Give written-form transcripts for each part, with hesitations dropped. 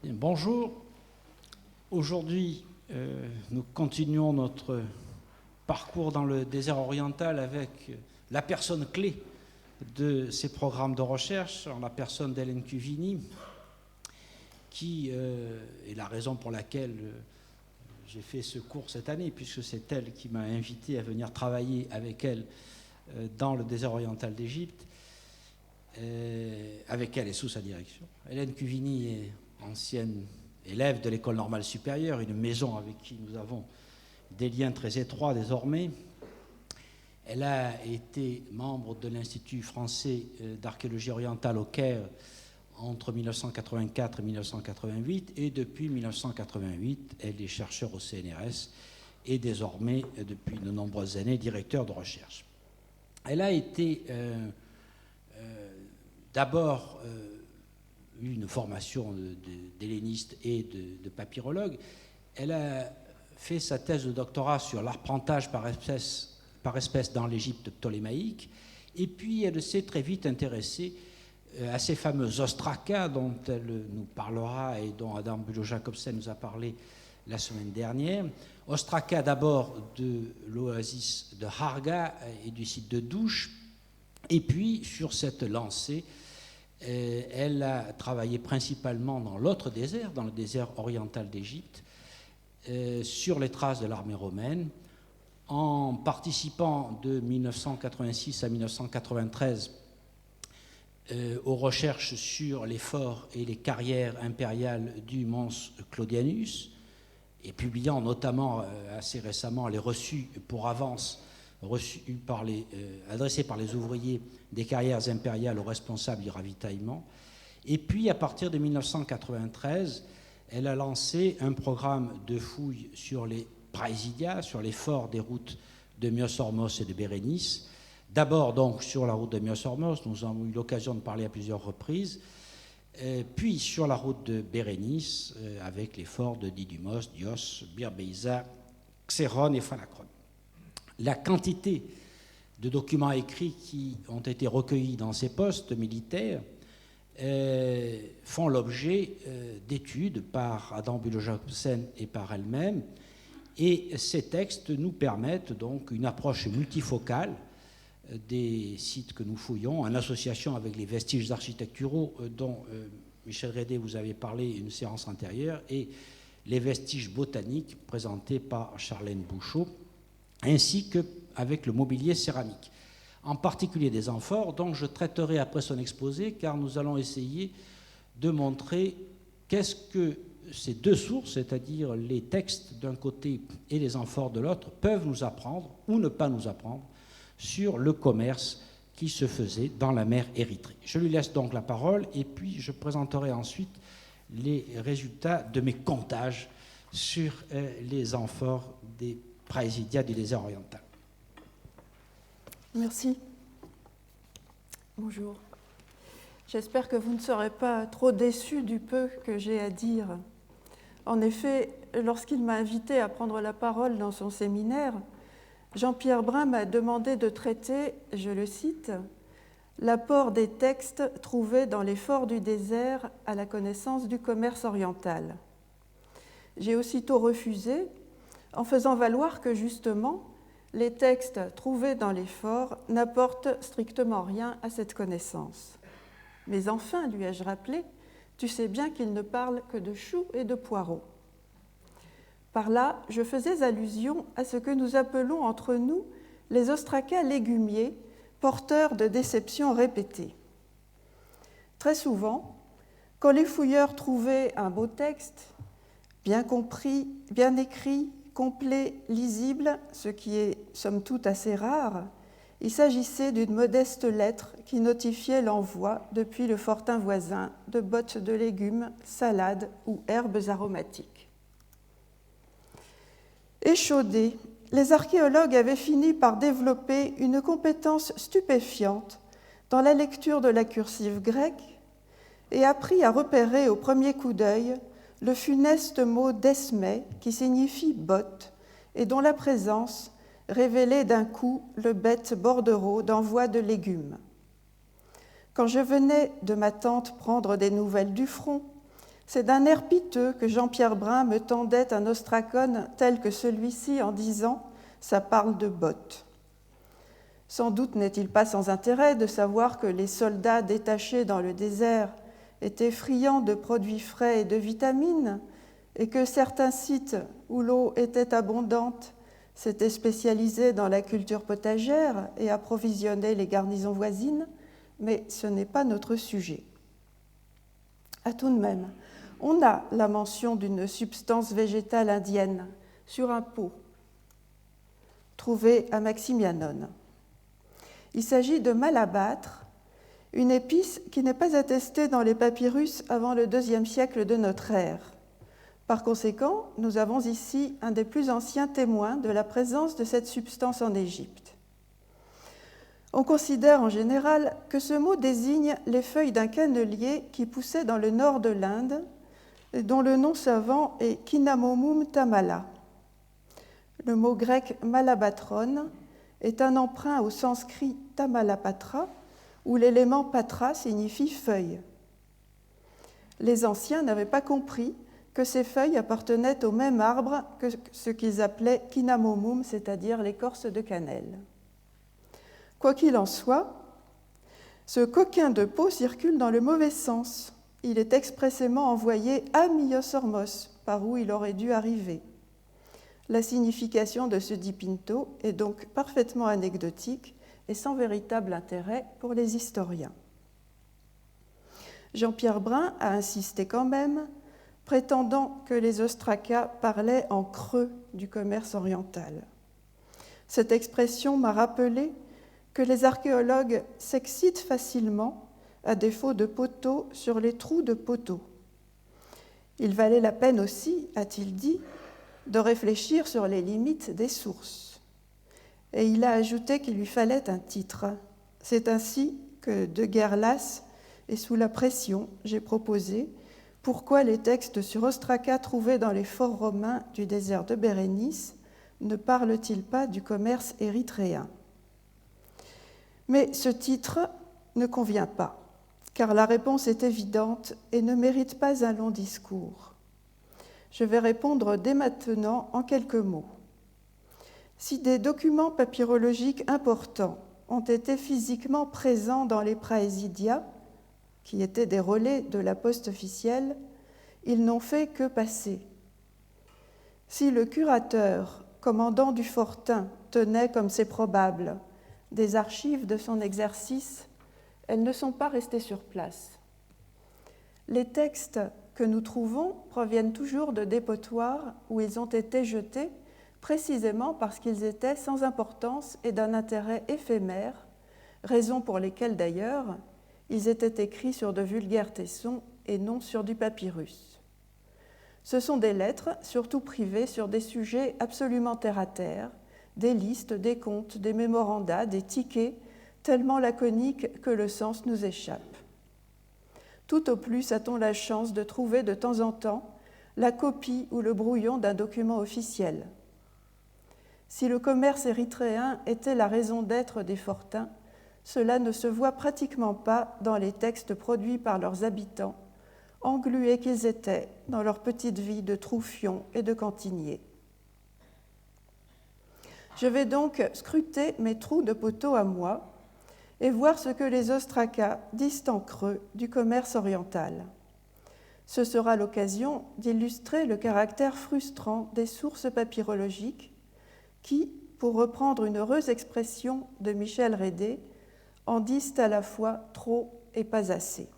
Bonjour. Aujourd'hui, nous continuons notre parcours dans le désert oriental avec la personne clé de ces programmes de recherche, en la personne d'Hélène Cuvini, qui est la raison pour laquelle j'ai fait ce cours cette année, puisque c'est elle qui m'a invité à venir travailler avec elle dans le désert oriental d'Égypte, avec elle et sous sa direction. Hélène Cuvini est ancienne élève de l'École normale supérieure, une maison avec qui nous avons des liens très étroits désormais. Elle a été membre de l'Institut français d'archéologie orientale au Caire entre 1984 et 1988, et depuis 1988, elle est chercheure au CNRS et désormais, depuis de nombreuses années, directeur de recherche. Elle a été d'abord une formation d'helléniste et de papyrologue. Elle a fait sa thèse de doctorat sur l'arpentage par espèce dans l'Égypte ptolémaïque, et puis elle s'est très vite intéressée à ces fameux ostracas dont elle nous parlera et dont Adam Bülow-Jacobsen nous a parlé la semaine dernière. Ostracas d'abord de l'oasis de Harga et du site de Douche, et puis sur cette lancée, elle a travaillé principalement dans l'autre désert, dans le désert oriental d'Égypte, sur les traces de l'armée romaine, en participant de 1986 à 1993 aux recherches sur les forts et les carrières impériales du Mons Claudianus, et publiant notamment assez récemment les reçus pour avance adressés par les ouvriers des carrières impériales aux responsables du ravitaillement. Et puis, à partir de 1993, elle a lancé un programme de fouilles sur les praesidia, sur les forts des routes de Myos-Hormos et de Bérénice. D'abord, donc, sur la route de Myos-Hormos, nous avons eu l'occasion de parler à plusieurs reprises, puis sur la route de Bérénice, avec les forts de Didymos, Dios, Birbéisa, Xéron et Phalacron. La quantité de documents écrits qui ont été recueillis dans ces postes militaires font l'objet d'études par Adam Bülow-Jacobsen et par elle-même, et ces textes nous permettent donc une approche multifocale des sites que nous fouillons, en association avec les vestiges architecturaux dont Michel Rédé vous avait parlé une séance antérieure, et les vestiges botaniques présentés par Charlène Bouchot, ainsi qu'avec le mobilier céramique, en particulier des amphores, dont je traiterai après son exposé, car nous allons essayer de montrer qu'est-ce que ces deux sources, c'est-à-dire les textes d'un côté et les amphores de l'autre, peuvent nous apprendre ou ne pas nous apprendre sur le commerce qui se faisait dans la mer Érythrée. Je lui laisse donc la parole, et puis je présenterai ensuite les résultats de mes comptages sur les amphores des praesidia du désert oriental. Merci. Bonjour. J'espère que vous ne serez pas trop déçus du peu que j'ai à dire. En effet, lorsqu'il m'a invité à prendre la parole dans son séminaire, Jean-Pierre Brun m'a demandé de traiter, je le cite, « l'apport des textes trouvés dans les forts du désert à la connaissance du commerce oriental ». J'ai aussitôt refusé, en faisant valoir que justement, les textes trouvés dans les forts n'apportent strictement rien à cette connaissance. Mais enfin, lui ai-je rappelé, tu sais bien qu'ils ne parlent que de choux et de poireaux. Par là, je faisais allusion à ce que nous appelons entre nous les ostracas légumiers, porteurs de déceptions répétées. Très souvent, quand les fouilleurs trouvaient un beau texte, bien compris, bien écrit, complet, lisible, ce qui est somme toute assez rare, il s'agissait d'une modeste lettre qui notifiait l'envoi depuis le fortin voisin de bottes de légumes, salades ou herbes aromatiques. Échaudés, les archéologues avaient fini par développer une compétence stupéfiante dans la lecture de la cursive grecque et appris à repérer au premier coup d'œil le funeste mot d'esmé qui signifie botte et dont la présence révélait d'un coup le bête bordereau d'envoi de légumes. Quand je venais de ma tante prendre des nouvelles du front, C'est d'un air piteux que Jean-Pierre Brun me tendait un ostracone tel que celui-ci en disant « ça parle de bottes ». Sans doute n'est-il pas sans intérêt de savoir que les soldats détachés dans le désert étaient friands de produits frais et de vitamines, et que certains sites où l'eau était abondante s'étaient spécialisés dans la culture potagère et approvisionnaient les garnisons voisines, mais ce n'est pas notre sujet. À tout de même, on a la mention d'une substance végétale indienne sur un pot trouvé à Maximianone. Il s'agit de malabâtre, une épice qui n'est pas attestée dans les papyrus avant le IIe siècle de notre ère. Par conséquent, nous avons ici un des plus anciens témoins de la présence de cette substance en Égypte. On considère en général que ce mot désigne les feuilles d'un cannelier qui poussait dans le nord de l'Inde, et dont le nom savant est Cinnamomum tamala. Le mot grec malabatron est un emprunt au sanskrit tamalapatra, où l'élément patra signifie feuille. Les anciens n'avaient pas compris que ces feuilles appartenaient au même arbre que ce qu'ils appelaient cinnamomum, c'est-à-dire l'écorce de cannelle. Quoi qu'il en soit, ce coquin de peau circule dans le mauvais sens. Il est expressément envoyé à Myosormos, par où il aurait dû arriver. La signification de ce dipinto est donc parfaitement anecdotique et sans véritable intérêt pour les historiens. Jean-Pierre Brun a insisté quand même, prétendant que les ostraca parlaient en creux du commerce oriental. Cette expression m'a rappelé que les archéologues s'excitent facilement, à défaut de poteaux, sur les trous de poteaux. Il valait la peine aussi, a-t-il dit, de réfléchir sur les limites des sources. Et il a ajouté qu'il lui fallait un titre. C'est ainsi que, de guerre lasse et sous la pression, j'ai proposé pourquoi les textes sur ostraca trouvés dans les forts romains du désert de Bérénice ne parlent-ils pas du commerce érythréen ? Mais ce titre ne convient pas, car la réponse est évidente et ne mérite pas un long discours. Je vais répondre dès maintenant en quelques mots. Si des documents papyrologiques importants ont été physiquement présents dans les praesidia, qui étaient des relais de la poste officielle, ils n'ont fait que passer. Si le curateur, commandant du fortin, tenait, comme c'est probable, des archives de son exercice, elles ne sont pas restées sur place. Les textes que nous trouvons proviennent toujours de dépotoirs où ils ont été jetés précisément parce qu'ils étaient sans importance et d'un intérêt éphémère, raison pour lesquelles d'ailleurs ils étaient écrits sur de vulgaires tessons et non sur du papyrus. Ce sont des lettres, surtout privées, sur des sujets absolument terre-à-terre, des listes, des comptes, des mémorandas, des tickets, tellement laconiques que le sens nous échappe. Tout au plus a-t-on la chance de trouver de temps en temps la copie ou le brouillon d'un document officiel. Si le commerce érythréen était la raison d'être des fortins, cela ne se voit pratiquement pas dans les textes produits par leurs habitants, englués qu'ils étaient dans leur petite vie de troufions et de cantiniers. Je vais donc scruter mes trous de poteaux à moi et voir ce que les ostracas disent en creux du commerce oriental. Ce sera l'occasion d'illustrer le caractère frustrant des sources papyrologiques qui, pour reprendre une heureuse expression de Michel Rédé, en disent à la fois trop et pas assez.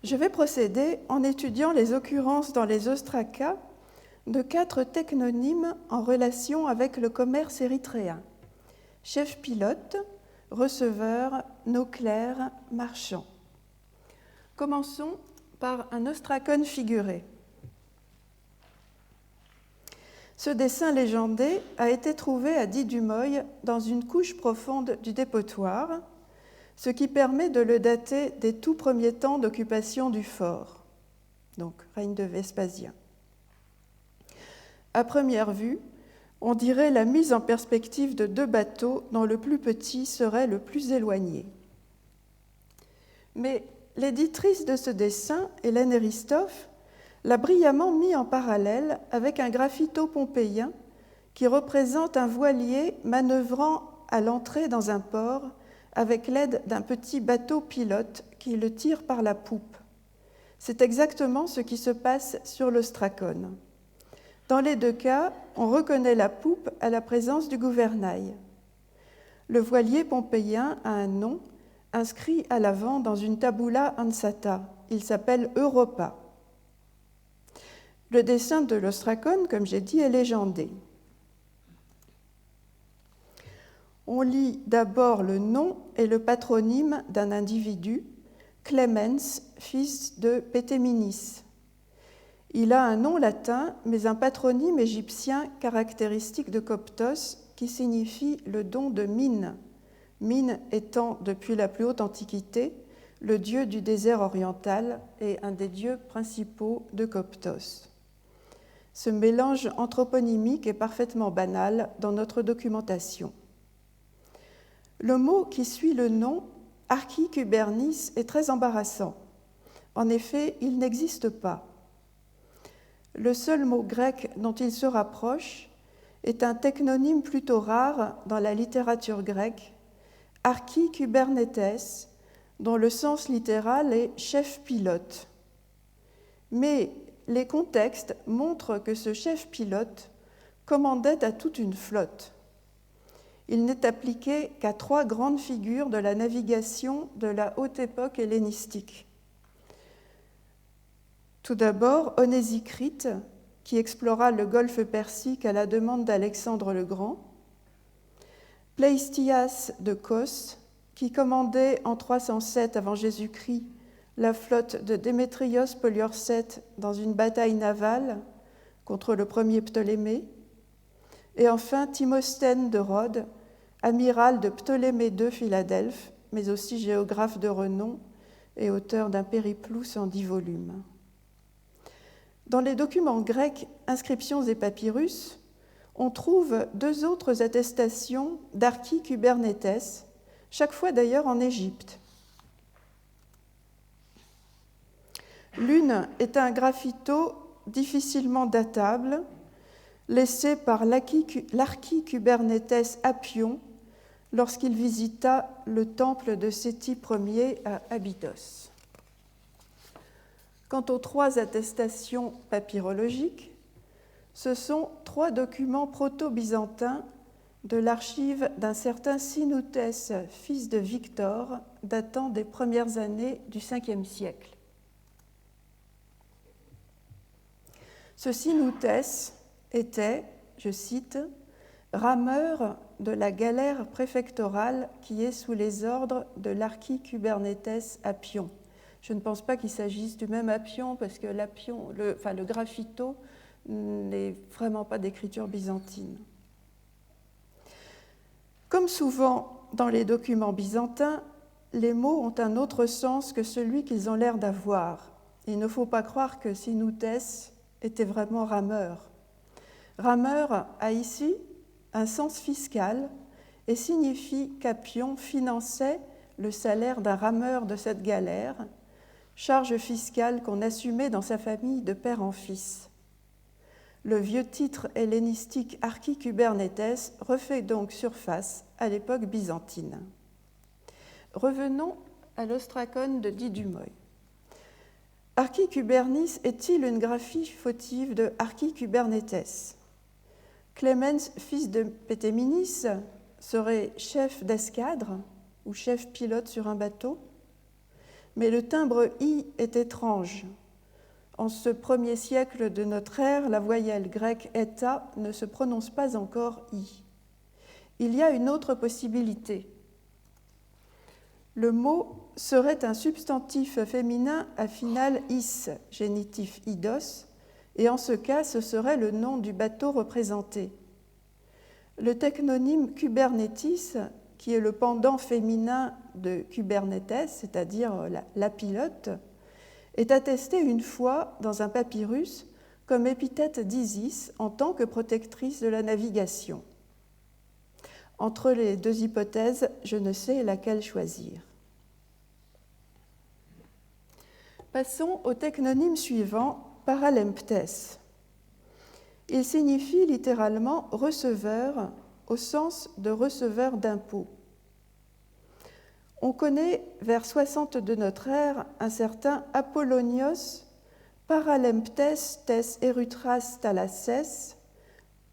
Je vais procéder en étudiant les occurrences dans les ostracas de 4 technonymes en relation avec le commerce érythréen: chef pilote, receveur, noclaire, marchand. Commençons par un ostracone figuré. Ce dessin légendé a été trouvé à Didumoy dans une couche profonde du dépotoir, ce qui permet de le dater des tout premiers temps d'occupation du fort, donc règne de Vespasien. À première vue, on dirait la mise en perspective de 2 bateaux dont le plus petit serait le plus éloigné. Mais l'éditrice de ce dessin, Hélène Eristoff, l'a brillamment mis en parallèle avec un graffito pompéien qui représente un voilier manœuvrant à l'entrée dans un port avec l'aide d'un petit bateau pilote qui le tire par la poupe. C'est exactement ce qui se passe sur l'Ostracone. Dans les deux cas, on reconnaît la poupe à la présence du gouvernail. Le voilier pompéien a un nom inscrit à l'avant dans une tabula ansata. Il s'appelle Europa. Le dessin de l'Ostracone, comme j'ai dit, est légendé. On lit d'abord le nom et le patronyme d'un individu, Clemens, fils de Pétéminis. Il a un nom latin, mais un patronyme égyptien caractéristique de Coptos qui signifie le don de Mine, Mine étant, depuis la plus haute antiquité, le dieu du désert oriental et un des dieux principaux de Coptos. Ce mélange anthroponymique est parfaitement banal dans notre documentation. Le mot qui suit le nom, Archikubernis, est très embarrassant. En effet, il n'existe pas. Le seul mot grec dont il se rapproche est un technonyme plutôt rare dans la littérature grecque, Archikubernetes, dont le sens littéral est chef pilote. Mais les contextes montrent que ce chef pilote commandait à toute une flotte. Il n'est appliqué qu'à 3 grandes figures de la navigation de la haute époque hellénistique. Tout d'abord, Onésicrite, qui explora le golfe Persique à la demande d'Alexandre le Grand, Pleistias de Kos, qui commandait en 307 avant Jésus-Christ la flotte de Démétrios Poliorcète dans une bataille navale contre le premier Ptolémée, et enfin Timosthène de Rhodes, amiral de Ptolémée II Philadelphe, mais aussi géographe de renom et auteur d'un périplus en 10 volumes. Dans les documents grecs, inscriptions et papyrus, on trouve 2 autres attestations d'Archikubernetes, chaque fois d'ailleurs en Égypte. L'une est un graffito difficilement datable, laissé par l'Archikubernetes Apion lorsqu'il visita le temple de Séti Ier à Abydos. Quant aux 3 attestations papyrologiques, ce sont 3 documents proto-byzantins de l'archive d'un certain Sinoutès, fils de Victor, datant des premières années du Ve siècle. Ce Sinoutès était, je cite, « rameur de la galère préfectorale qui est sous les ordres de l'Archikubernetes Apion ». Je ne pense pas qu'il s'agisse du même Apion, parce que le graffito n'est vraiment pas d'écriture byzantine. Comme souvent dans les documents byzantins, les mots ont un autre sens que celui qu'ils ont l'air d'avoir. Il ne faut pas croire que Sinoutès était vraiment rameur. Rameur a ici un sens fiscal et signifie qu'Apion finançait le salaire d'un rameur de cette galère, charge fiscale qu'on assumait dans sa famille de père en fils. Le vieux titre hellénistique Archikubernetes refait donc surface à l'époque byzantine. Revenons à l'Ostracone de Didumoy. Archikubernis est-il une graphie fautive de Archikubernetes ? Clemens, fils de Pétéminis, serait chef d'escadre ou chef pilote sur un bateau ? Mais le timbre I est étrange. En ce 1er siècle de notre ère, la voyelle grecque eta ne se prononce pas encore I. Il y a une autre possibilité. Le mot serait un substantif féminin à finale is, génitif idos, et en ce cas, ce serait le nom du bateau représenté. Le technonyme Kubernetis, qui est le pendant féminin de Kubernetes, c'est-à-dire la pilote, est attesté une fois dans un papyrus comme épithète d'Isis en tant que protectrice de la navigation. Entre les 2 hypothèses, je ne sais laquelle choisir. Passons au technonyme suivant, Paralemptes. Il signifie littéralement receveur au sens de receveur d'impôts. On connaît vers 60 de notre ère un certain Apollonios Paralemptes tes Erythras Thalasses,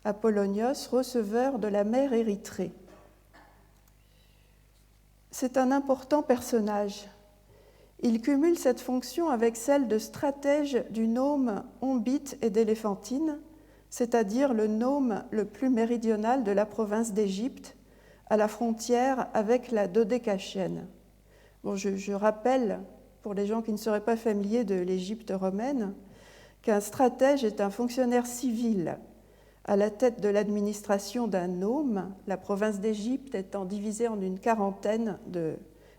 Apollonios, receveur de la mer Érythrée. C'est un important personnage. Il cumule cette fonction avec celle de stratège du nome Ombite et d'Éléphantine, c'est-à-dire le nome le plus méridional de la province d'Égypte, à la frontière avec la Dodécachienne. Bon, je rappelle, pour les gens qui ne seraient pas familiers de l'Égypte romaine, qu'un stratège est un fonctionnaire civil à la tête de l'administration d'un nome, la province d'Égypte étant divisée en une quarantaine de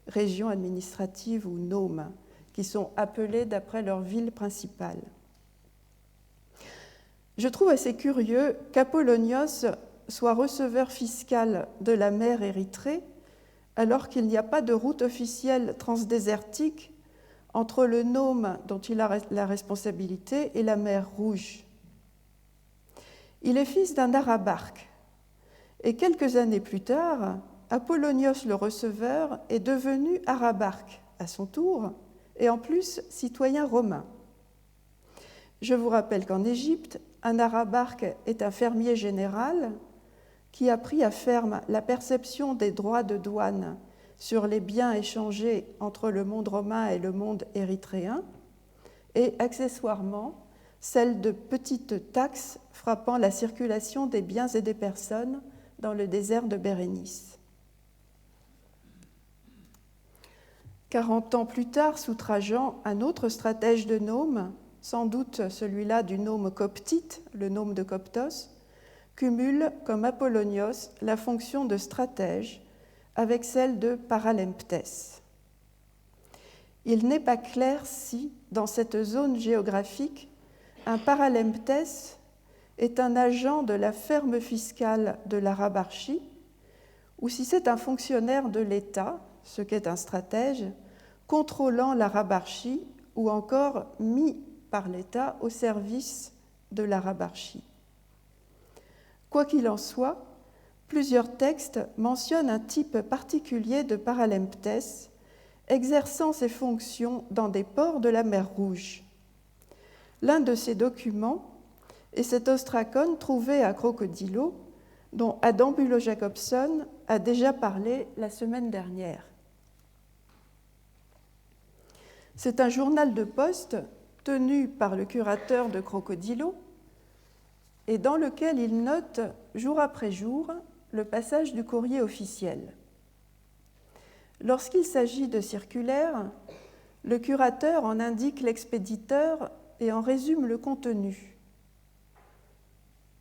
régions administratives ou nomes, qui sont appelées d'après leur ville principale. Je trouve assez curieux qu'Apollonios soit receveur fiscal de la mer Érythrée, alors qu'il n'y a pas de route officielle transdésertique entre le nome dont il a la responsabilité et la mer Rouge. Il est fils d'un arabarque, et quelques années plus tard, Apollonios le receveur est devenu arabarque à son tour, et en plus citoyen romain. Je vous rappelle qu'en Égypte, un arabarque est un fermier général qui a pris à ferme la perception des droits de douane sur les biens échangés entre le monde romain et le monde érythréen, et accessoirement celle de petites taxes frappant la circulation des biens et des personnes dans le désert de Bérénice. 40 ans plus tard, sous Trajan, un autre stratège de nome, sans doute celui-là du nome coptite, le nome de Coptos, cumule, comme Apollonios, la fonction de stratège avec celle de Paralemptes. Il n'est pas clair si, dans cette zone géographique, un Paralemptes est un agent de la ferme fiscale de l'Arabarchie, ou si c'est un fonctionnaire de l'État, ce qu'est un stratège, contrôlant l'Arabarchie ou encore mis par l'État au service de l'Arabarchie. Quoi qu'il en soit, plusieurs textes mentionnent un type particulier de Paralemptes exerçant ses fonctions dans des ports de la mer Rouge. L'un de ces documents est cet ostracon trouvé à Crocodilo, dont Adam Bülow-Jacobson a déjà parlé la semaine dernière. C'est un journal de poste tenu par le curateur de Crocodilo et dans lequel il note jour après jour le passage du courrier officiel. Lorsqu'il s'agit de circulaires, le curateur en indique l'expéditeur et en résume le contenu.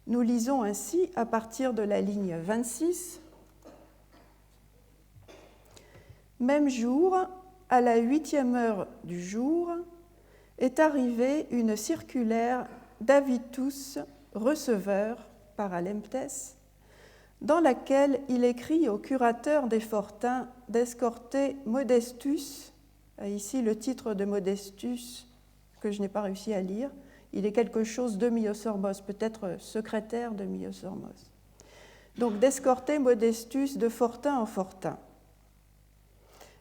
Nous lisons ainsi à partir de la ligne 26. Même jour, à la 8e heure du jour, est arrivée une circulaire d'Avitus, receveur, Paralemptes, dans laquelle il écrit au curateur des fortins d'escorter Modestus, ici le titre de Modestus que je n'ai pas réussi à lire, il est quelque chose de Myosormos, peut-être secrétaire de Myosormos. Donc d'escorter Modestus de fortin en fortin.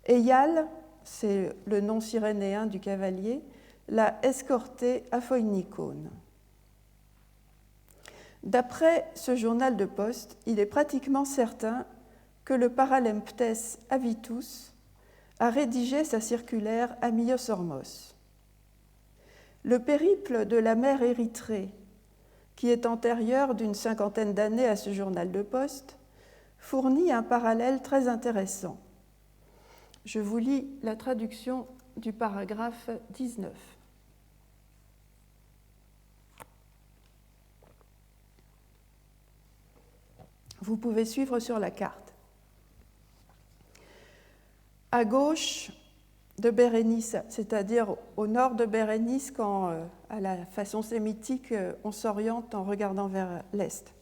Eial, c'est le nom cyrénéen du cavalier, l'a escorté à Phoïnikone. D'après ce journal de poste, il est pratiquement certain que le Paralemptes Avitus a rédigé sa circulaire à Myosormos. Le périple de la mer Érythrée, qui est antérieur d'une 50aine d'années à ce journal de poste, fournit un parallèle très intéressant. Je vous lis la traduction du paragraphe 19. Vous pouvez suivre sur la carte. À gauche de Bérénice, c'est-à-dire au nord de Bérénice, quand à la façon sémitique on s'oriente en regardant vers l'est.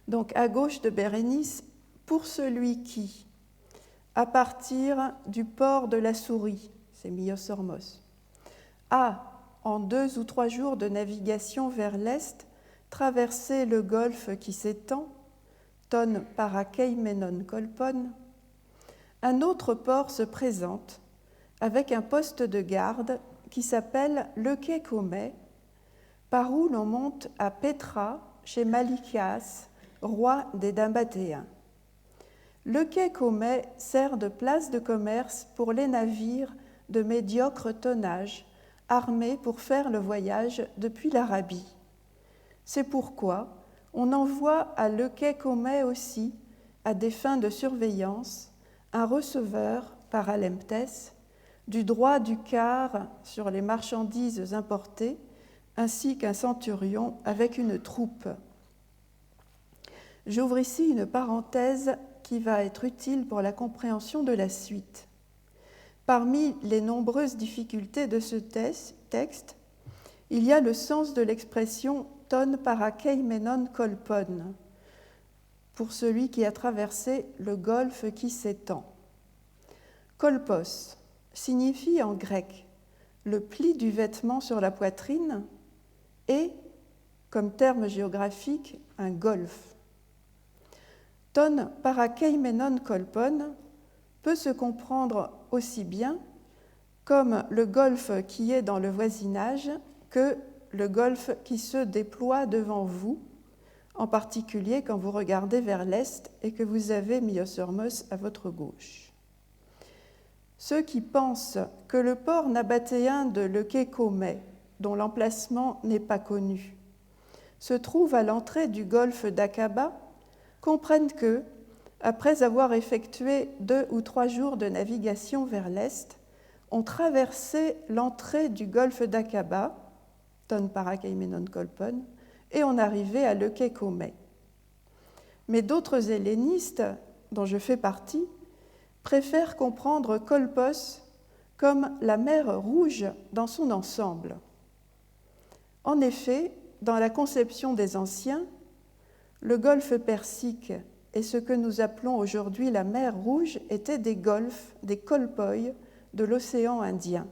Donc à gauche de Bérénice, pour celui qui, à partir du port de la Souris, c'est Myosormos. A, en 2 ou 3 jours de navigation vers l'est, traverser le golfe qui s'étend, Ton Parakeimenon Kolpon. Un autre port se présente avec un poste de garde qui s'appelle le quai Commet, par où l'on monte à Pétra chez Malikias, roi des Dambatéens. Le quai Commet sert de place de commerce pour les navires de médiocre tonnage armés pour faire le voyage depuis l'Arabie. C'est pourquoi on envoie à le quai Commet aussi, à des fins de surveillance, un receveur par Alemptès du droit du quart sur les marchandises importées, ainsi qu'un centurion avec une troupe. J'ouvre ici une parenthèse qui va être utile pour la compréhension de la suite. Parmi les nombreuses difficultés de ce texte, il y a le sens de l'expression « ton parakeimenon kolpon » pour celui qui a traversé le golfe qui s'étend. Kolpos signifie en grec le pli du vêtement sur la poitrine et, comme terme géographique, un golfe. Ton parakeimenon kolpon peut se comprendre aussi bien comme le golfe qui est dans le voisinage que le golfe qui se déploie devant vous, en particulier quand vous regardez vers l'est et que vous avez Myosormos à votre gauche. Ceux qui pensent que le port nabatéen de le quai Commet, dont l'emplacement n'est pas connu, se trouve à l'entrée du golfe d'Aqaba, comprennent que, après avoir effectué 2 ou 3 jours de navigation vers l'est, on traversait l'entrée du golfe d'Aqaba, Ton Parakeimenon Kolpon, et on arrivait à le quai Commet. Mais d'autres hellénistes, dont je fais partie, préfèrent comprendre Kolpos comme la mer Rouge dans son ensemble. En effet, dans la conception des anciens, le golfe Persique et ce que nous appelons aujourd'hui la mer Rouge étaient des golfes, des kolpoi de l'océan Indien.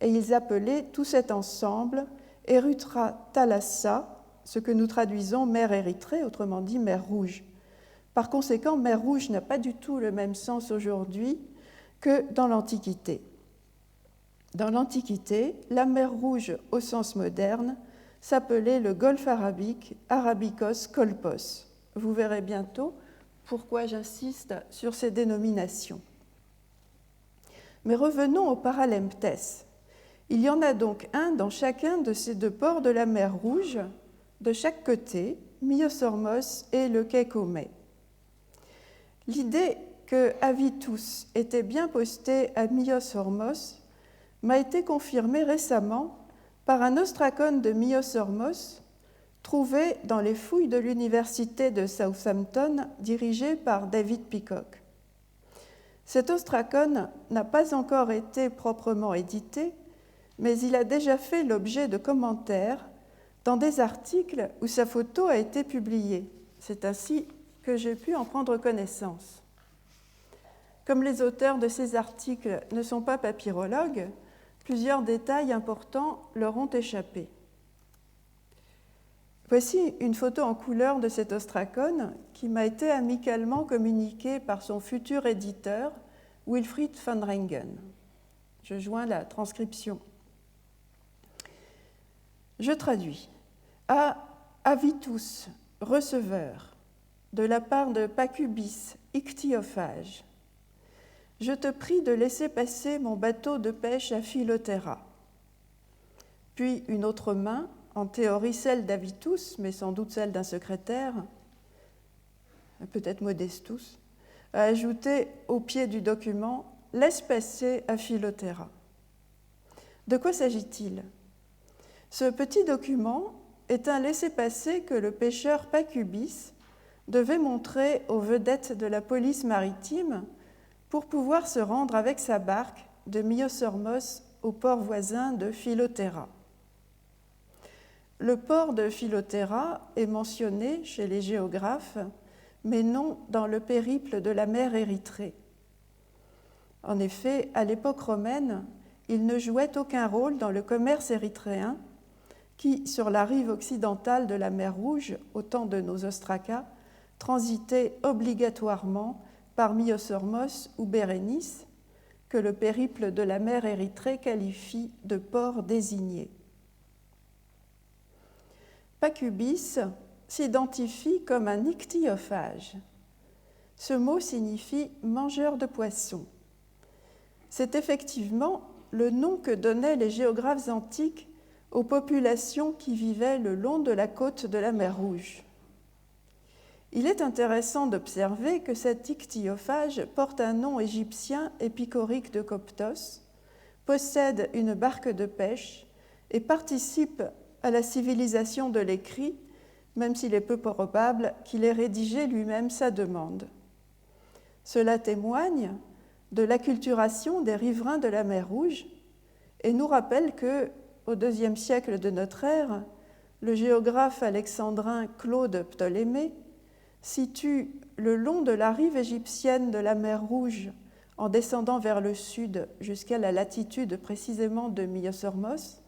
Et ils appelaient tout cet ensemble Erythra Thalassa, ce que nous traduisons mer Érythrée, autrement dit mer Rouge. Par conséquent, mer Rouge n'a pas du tout le même sens aujourd'hui que dans l'Antiquité. Dans l'Antiquité, la mer Rouge au sens moderne s'appelait le golfe arabique, Arabikos Kolpos. Vous verrez bientôt pourquoi j'insiste sur ces dénominations. Mais revenons au Paralemptès. Il y en a donc un dans chacun de ces 2 ports de la mer Rouge, de chaque côté, Myosormos et le quai Commet. L'idée que Avitus était bien posté à Myosormos m'a été confirmée récemment par un ostracone de Myosormos trouvé dans les fouilles de l'université de Southampton dirigée par David Peacock. Cet ostracone n'a pas encore été proprement édité, mais il a déjà fait l'objet de commentaires dans des articles où sa photo a été publiée. C'est ainsi que j'ai pu en prendre connaissance. Comme les auteurs de ces articles ne sont pas papyrologues, plusieurs détails importants leur ont échappé. Voici une photo en couleur de cet ostracone qui m'a été amicalement communiquée par son futur éditeur, Wilfried van Rengen. Je joins la transcription. Je traduis. À Avitus, receveur, de la part de Pacubis, ichtyophage, je te prie de laisser passer mon bateau de pêche à Philothéra. Puis une autre main, en théorie celle d'Avitus, mais sans doute celle d'un secrétaire, peut-être Modestus, a ajouté au pied du document « Laisse passer à Philothéra ». De quoi s'agit-il ? Ce petit document est un laissez-passer que le pêcheur Pacubis devait montrer aux vedettes de la police maritime pour pouvoir se rendre avec sa barque de Myosormos au port voisin de Philothéra. Le port de Philothéra est mentionné chez les géographes, mais non dans le périple de la mer Érythrée. En effet, à l'époque romaine, il ne jouait aucun rôle dans le commerce érythréen qui, sur la rive occidentale de la mer Rouge, au temps de nos ostracas, transitait obligatoirement par Myosormos ou Bérénice, que le périple de la mer Érythrée qualifie de port désigné. Pacubis s'identifie comme un ichtyophage. Ce mot signifie mangeur de poissons. C'est effectivement le nom que donnaient les géographes antiques aux populations qui vivaient le long de la côte de la mer Rouge. Il est intéressant d'observer que cet ichtyophage porte un nom égyptien épicorique de Coptos, possède une barque de pêche et participe à la civilisation de l'écrit, même s'il est peu probable qu'il ait rédigé lui-même sa demande. Cela témoigne de l'acculturation des riverains de la mer Rouge et nous rappelle que, au IIe siècle de notre ère, le géographe alexandrin Claude Ptolémée situe le long de la rive égyptienne de la mer Rouge, en descendant vers le sud jusqu'à la latitude précisément de Myosormos,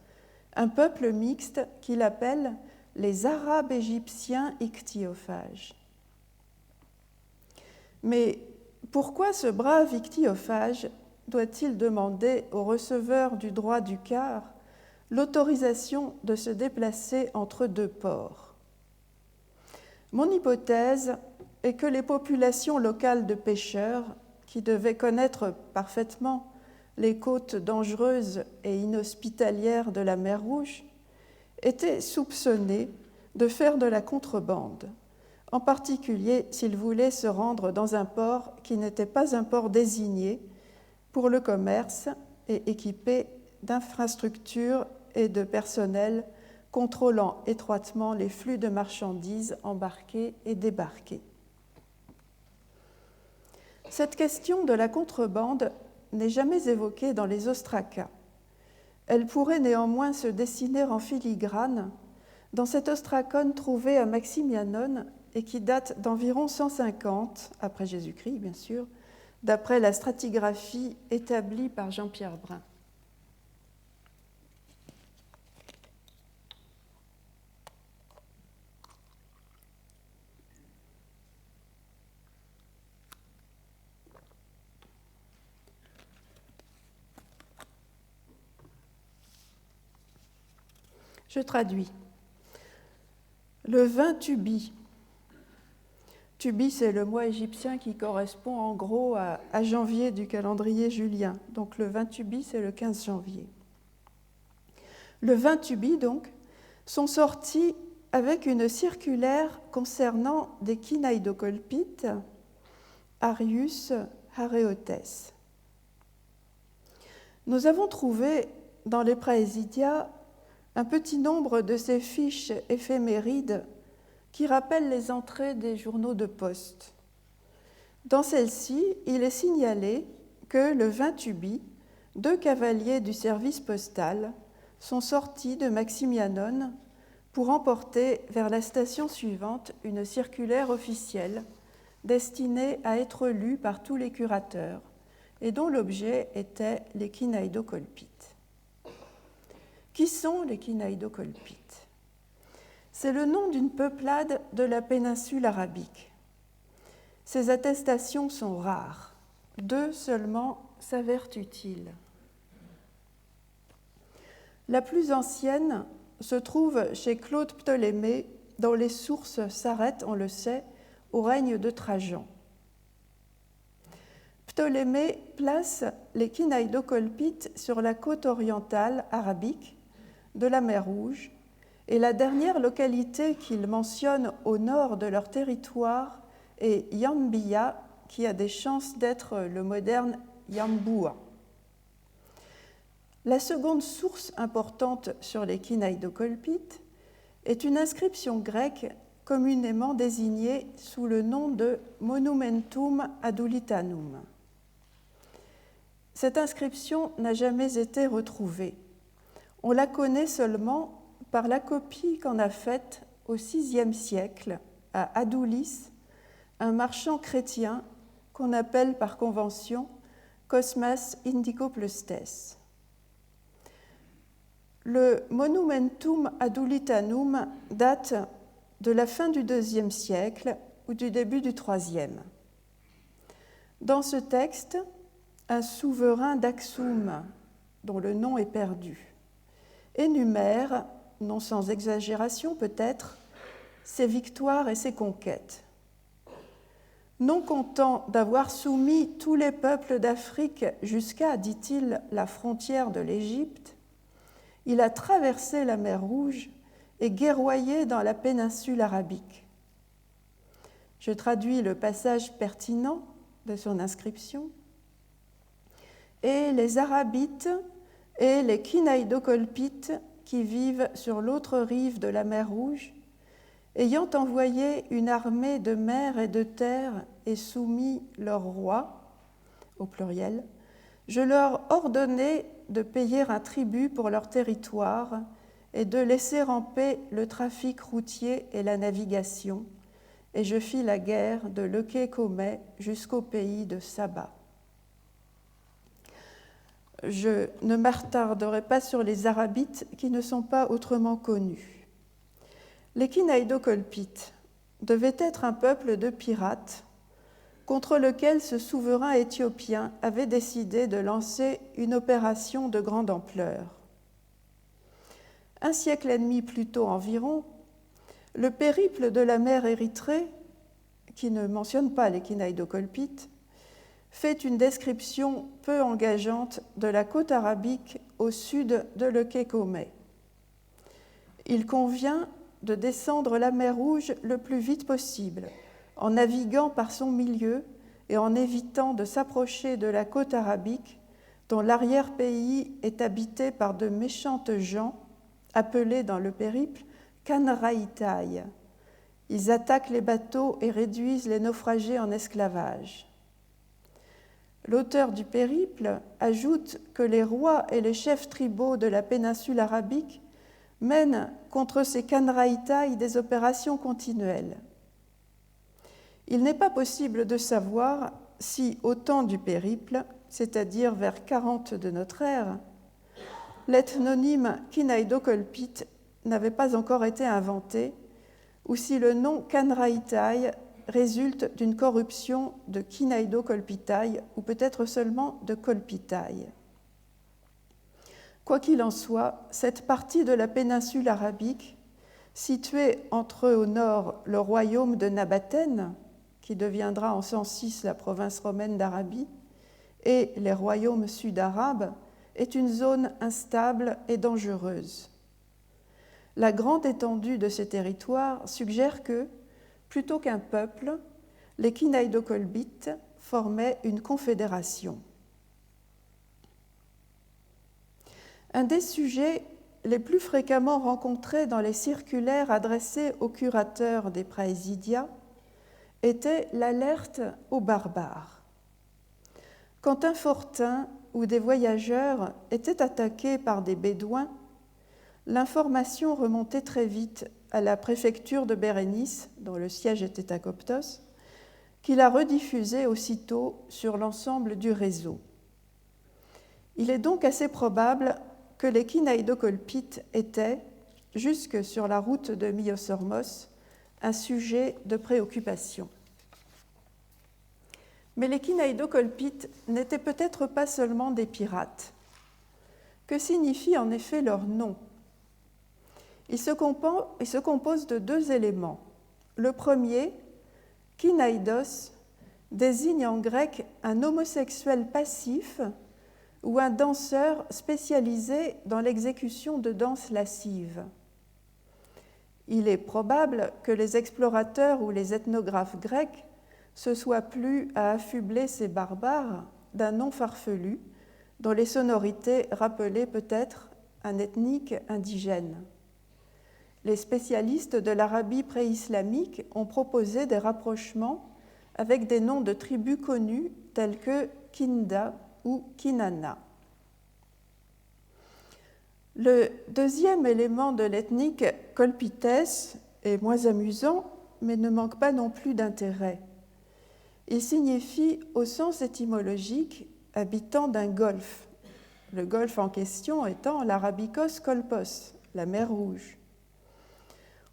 un peuple mixte qu'il appelle les Arabes égyptiens ichthyophages. Mais pourquoi ce brave ichtyophage doit-il demander au receveur du droit du quart l'autorisation de se déplacer entre deux ports? Mon hypothèse est que les populations locales de pêcheurs, qui devaient connaître parfaitement les côtes dangereuses et inhospitalières de la mer Rouge, étaient soupçonnées de faire de la contrebande, en particulier s'ils voulaient se rendre dans un port qui n'était pas un port désigné pour le commerce et équipé d'infrastructures et de personnel contrôlant étroitement les flux de marchandises embarquées et débarquées. Cette question de la contrebande n'est jamais évoquée dans les ostracas. Elle pourrait néanmoins se dessiner en filigrane dans cet ostracone trouvé à Maximianone et qui date d'environ 150, après Jésus-Christ bien sûr, d'après la stratigraphie établie par Jean-Pierre Brun. Je traduis. Le 20 Tubi. Tubi, c'est le mois égyptien qui correspond en gros à janvier du calendrier julien. Donc le 20 Tubi, c'est le 15 janvier. Le 20 Tubi, donc, sont sortis avec une circulaire concernant des kinaïdocolpites, Arius Haréotes. Nous avons trouvé dans les Praesidia un petit nombre de ces fiches éphémérides qui rappellent les entrées des journaux de poste. Dans celle-ci, il est signalé que le 20 Tubi, 2 cavaliers du service postal sont sortis de Maximianone pour emporter vers la station suivante une circulaire officielle destinée à être lue par tous les curateurs et dont l'objet était les kinaïdocolpites. Qui sont les kinaïdocolpites ? C'est le nom d'une peuplade de la péninsule arabique. Ces attestations sont rares. 2 seulement s'avèrent utiles. La plus ancienne se trouve chez Claude Ptolémée, dont les sources s'arrêtent, on le sait, au règne de Trajan. Ptolémée place les kinaïdocolpites sur la côte orientale arabique de la mer Rouge, et la dernière localité qu'il mentionne au nord de leur territoire est Yambiya, qui a des chances d'être le moderne Yamboua. La seconde source importante sur les kinaïdocolpites est une inscription grecque communément désignée sous le nom de Monumentum Adulitanum. Cette inscription n'a jamais été retrouvée. On la connaît seulement par la copie qu'en a faite au VIe siècle à Adulis un marchand chrétien qu'on appelle par convention Cosmas Indicopleustes. Le Monumentum Adulitanum date de la fin du IIe siècle ou du début du IIIe. Dans ce texte, un souverain d'Aksum, dont le nom est perdu, énumère, non sans exagération peut-être, ses victoires et ses conquêtes. Non content d'avoir soumis tous les peuples d'Afrique jusqu'à, dit-il, la frontière de l'Égypte, il a traversé la mer Rouge et guerroyé dans la péninsule arabique. Je traduis le passage pertinent de son inscription. Et les Arabites et les Kinaïdocolpites qui vivent sur l'autre rive de la mer Rouge, ayant envoyé une armée de mer et de terre et soumis leur roi, au pluriel, je leur ordonnai de payer un tribut pour leur territoire et de laisser en paix le trafic routier et la navigation, et je fis la guerre de Leké-Komé jusqu'au pays de Saba. Je ne m'attarderai pas sur les Arabites qui ne sont pas autrement connus. Les Kinaïdocolpites devaient être un peuple de pirates contre lequel ce souverain éthiopien avait décidé de lancer une opération de grande ampleur. Un siècle et demi plus tôt environ, le périple de la mer Érythrée, qui ne mentionne pas les Kinaïdocolpites, fait une description peu engageante de la côte arabique au sud de Leké-Komé. Il convient de descendre la mer Rouge le plus vite possible, en naviguant par son milieu et en évitant de s'approcher de la côte arabique, dont l'arrière-pays est habité par de méchantes gens, appelés dans le périple Kanraïtaï. Ils attaquent les bateaux et réduisent les naufragés en esclavage. L'auteur du périple ajoute que les rois et les chefs tribaux de la péninsule arabique mènent contre ces Kanraïtaï des opérations continuelles. Il n'est pas possible de savoir si, au temps du périple, c'est-à-dire vers 40 de notre ère, l'ethnonyme Kinaïdocolpite n'avait pas encore été inventé, ou si le nom Kanraïtaï résulte d'une corruption de Kinaïdocolpitaï ou peut-être seulement de Colpitaï. Quoi qu'il en soit, cette partie de la péninsule arabique, située entre au nord le royaume de Nabatène, qui deviendra en 106 la province romaine d'Arabie, et les royaumes sud-arabes, est une zone instable et dangereuse. La grande étendue de ces territoires suggère que, plutôt qu'un peuple, les Kinaïdocolpites formaient une confédération. Un des sujets les plus fréquemment rencontrés dans les circulaires adressés aux curateurs des praesidia était l'alerte aux barbares. Quand un fortin ou des voyageurs étaient attaqués par des bédouins, l'information remontait très vite à la préfecture de Bérénice, dont le siège était à Coptos, qui la rediffusait aussitôt sur l'ensemble du réseau. Il est donc assez probable que les Kinaïdocolpites étaient, jusque sur la route de Myosormos, un sujet de préoccupation. Mais les Kinaïdocolpites n'étaient peut-être pas seulement des pirates. Que signifie en effet leur nom ? Il se compose de deux éléments. Le premier, Kinaïdos, désigne en grec un homosexuel passif ou un danseur spécialisé dans l'exécution de danses lascives. Il est probable que les explorateurs ou les ethnographes grecs se soient plu à affubler ces barbares d'un nom farfelu dont les sonorités rappelaient peut-être un ethnique indigène. Les spécialistes de l'Arabie pré-islamique ont proposé des rapprochements avec des noms de tribus connues tels que Kinda ou Kinana. Le deuxième élément de l'ethnique colpites est moins amusant, mais ne manque pas non plus d'intérêt. Il signifie, au sens étymologique, habitant d'un golfe, le golfe en question étant l'Arabikos Kolpos, la mer Rouge.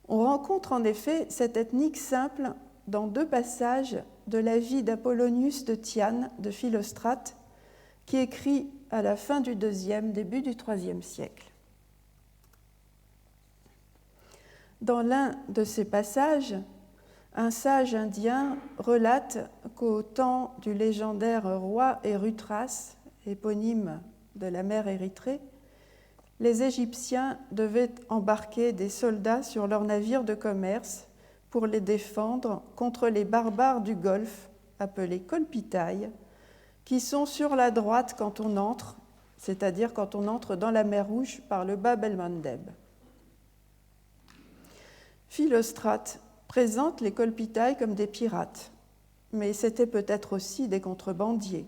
On rencontre en effet cette ethnique simple dans 2 passages de la vie d'Apollonius de Tyane de Philostrate, qui écrit à la fin du IIe, début du IIIe siècle. Dans l'un de ces passages, un sage indien relate qu'au temps du légendaire roi Éreuthras, éponyme de la mer Érythrée, les Égyptiens devaient embarquer des soldats sur leurs navires de commerce pour les défendre contre les barbares du Golfe, appelés Kolpitailles, qui sont sur la droite quand on entre, c'est-à-dire quand on entre dans la mer Rouge par le Bab el-Mandeb. Philostrate présente les Kolpitailles comme des pirates, mais c'étaient peut-être aussi des contrebandiers.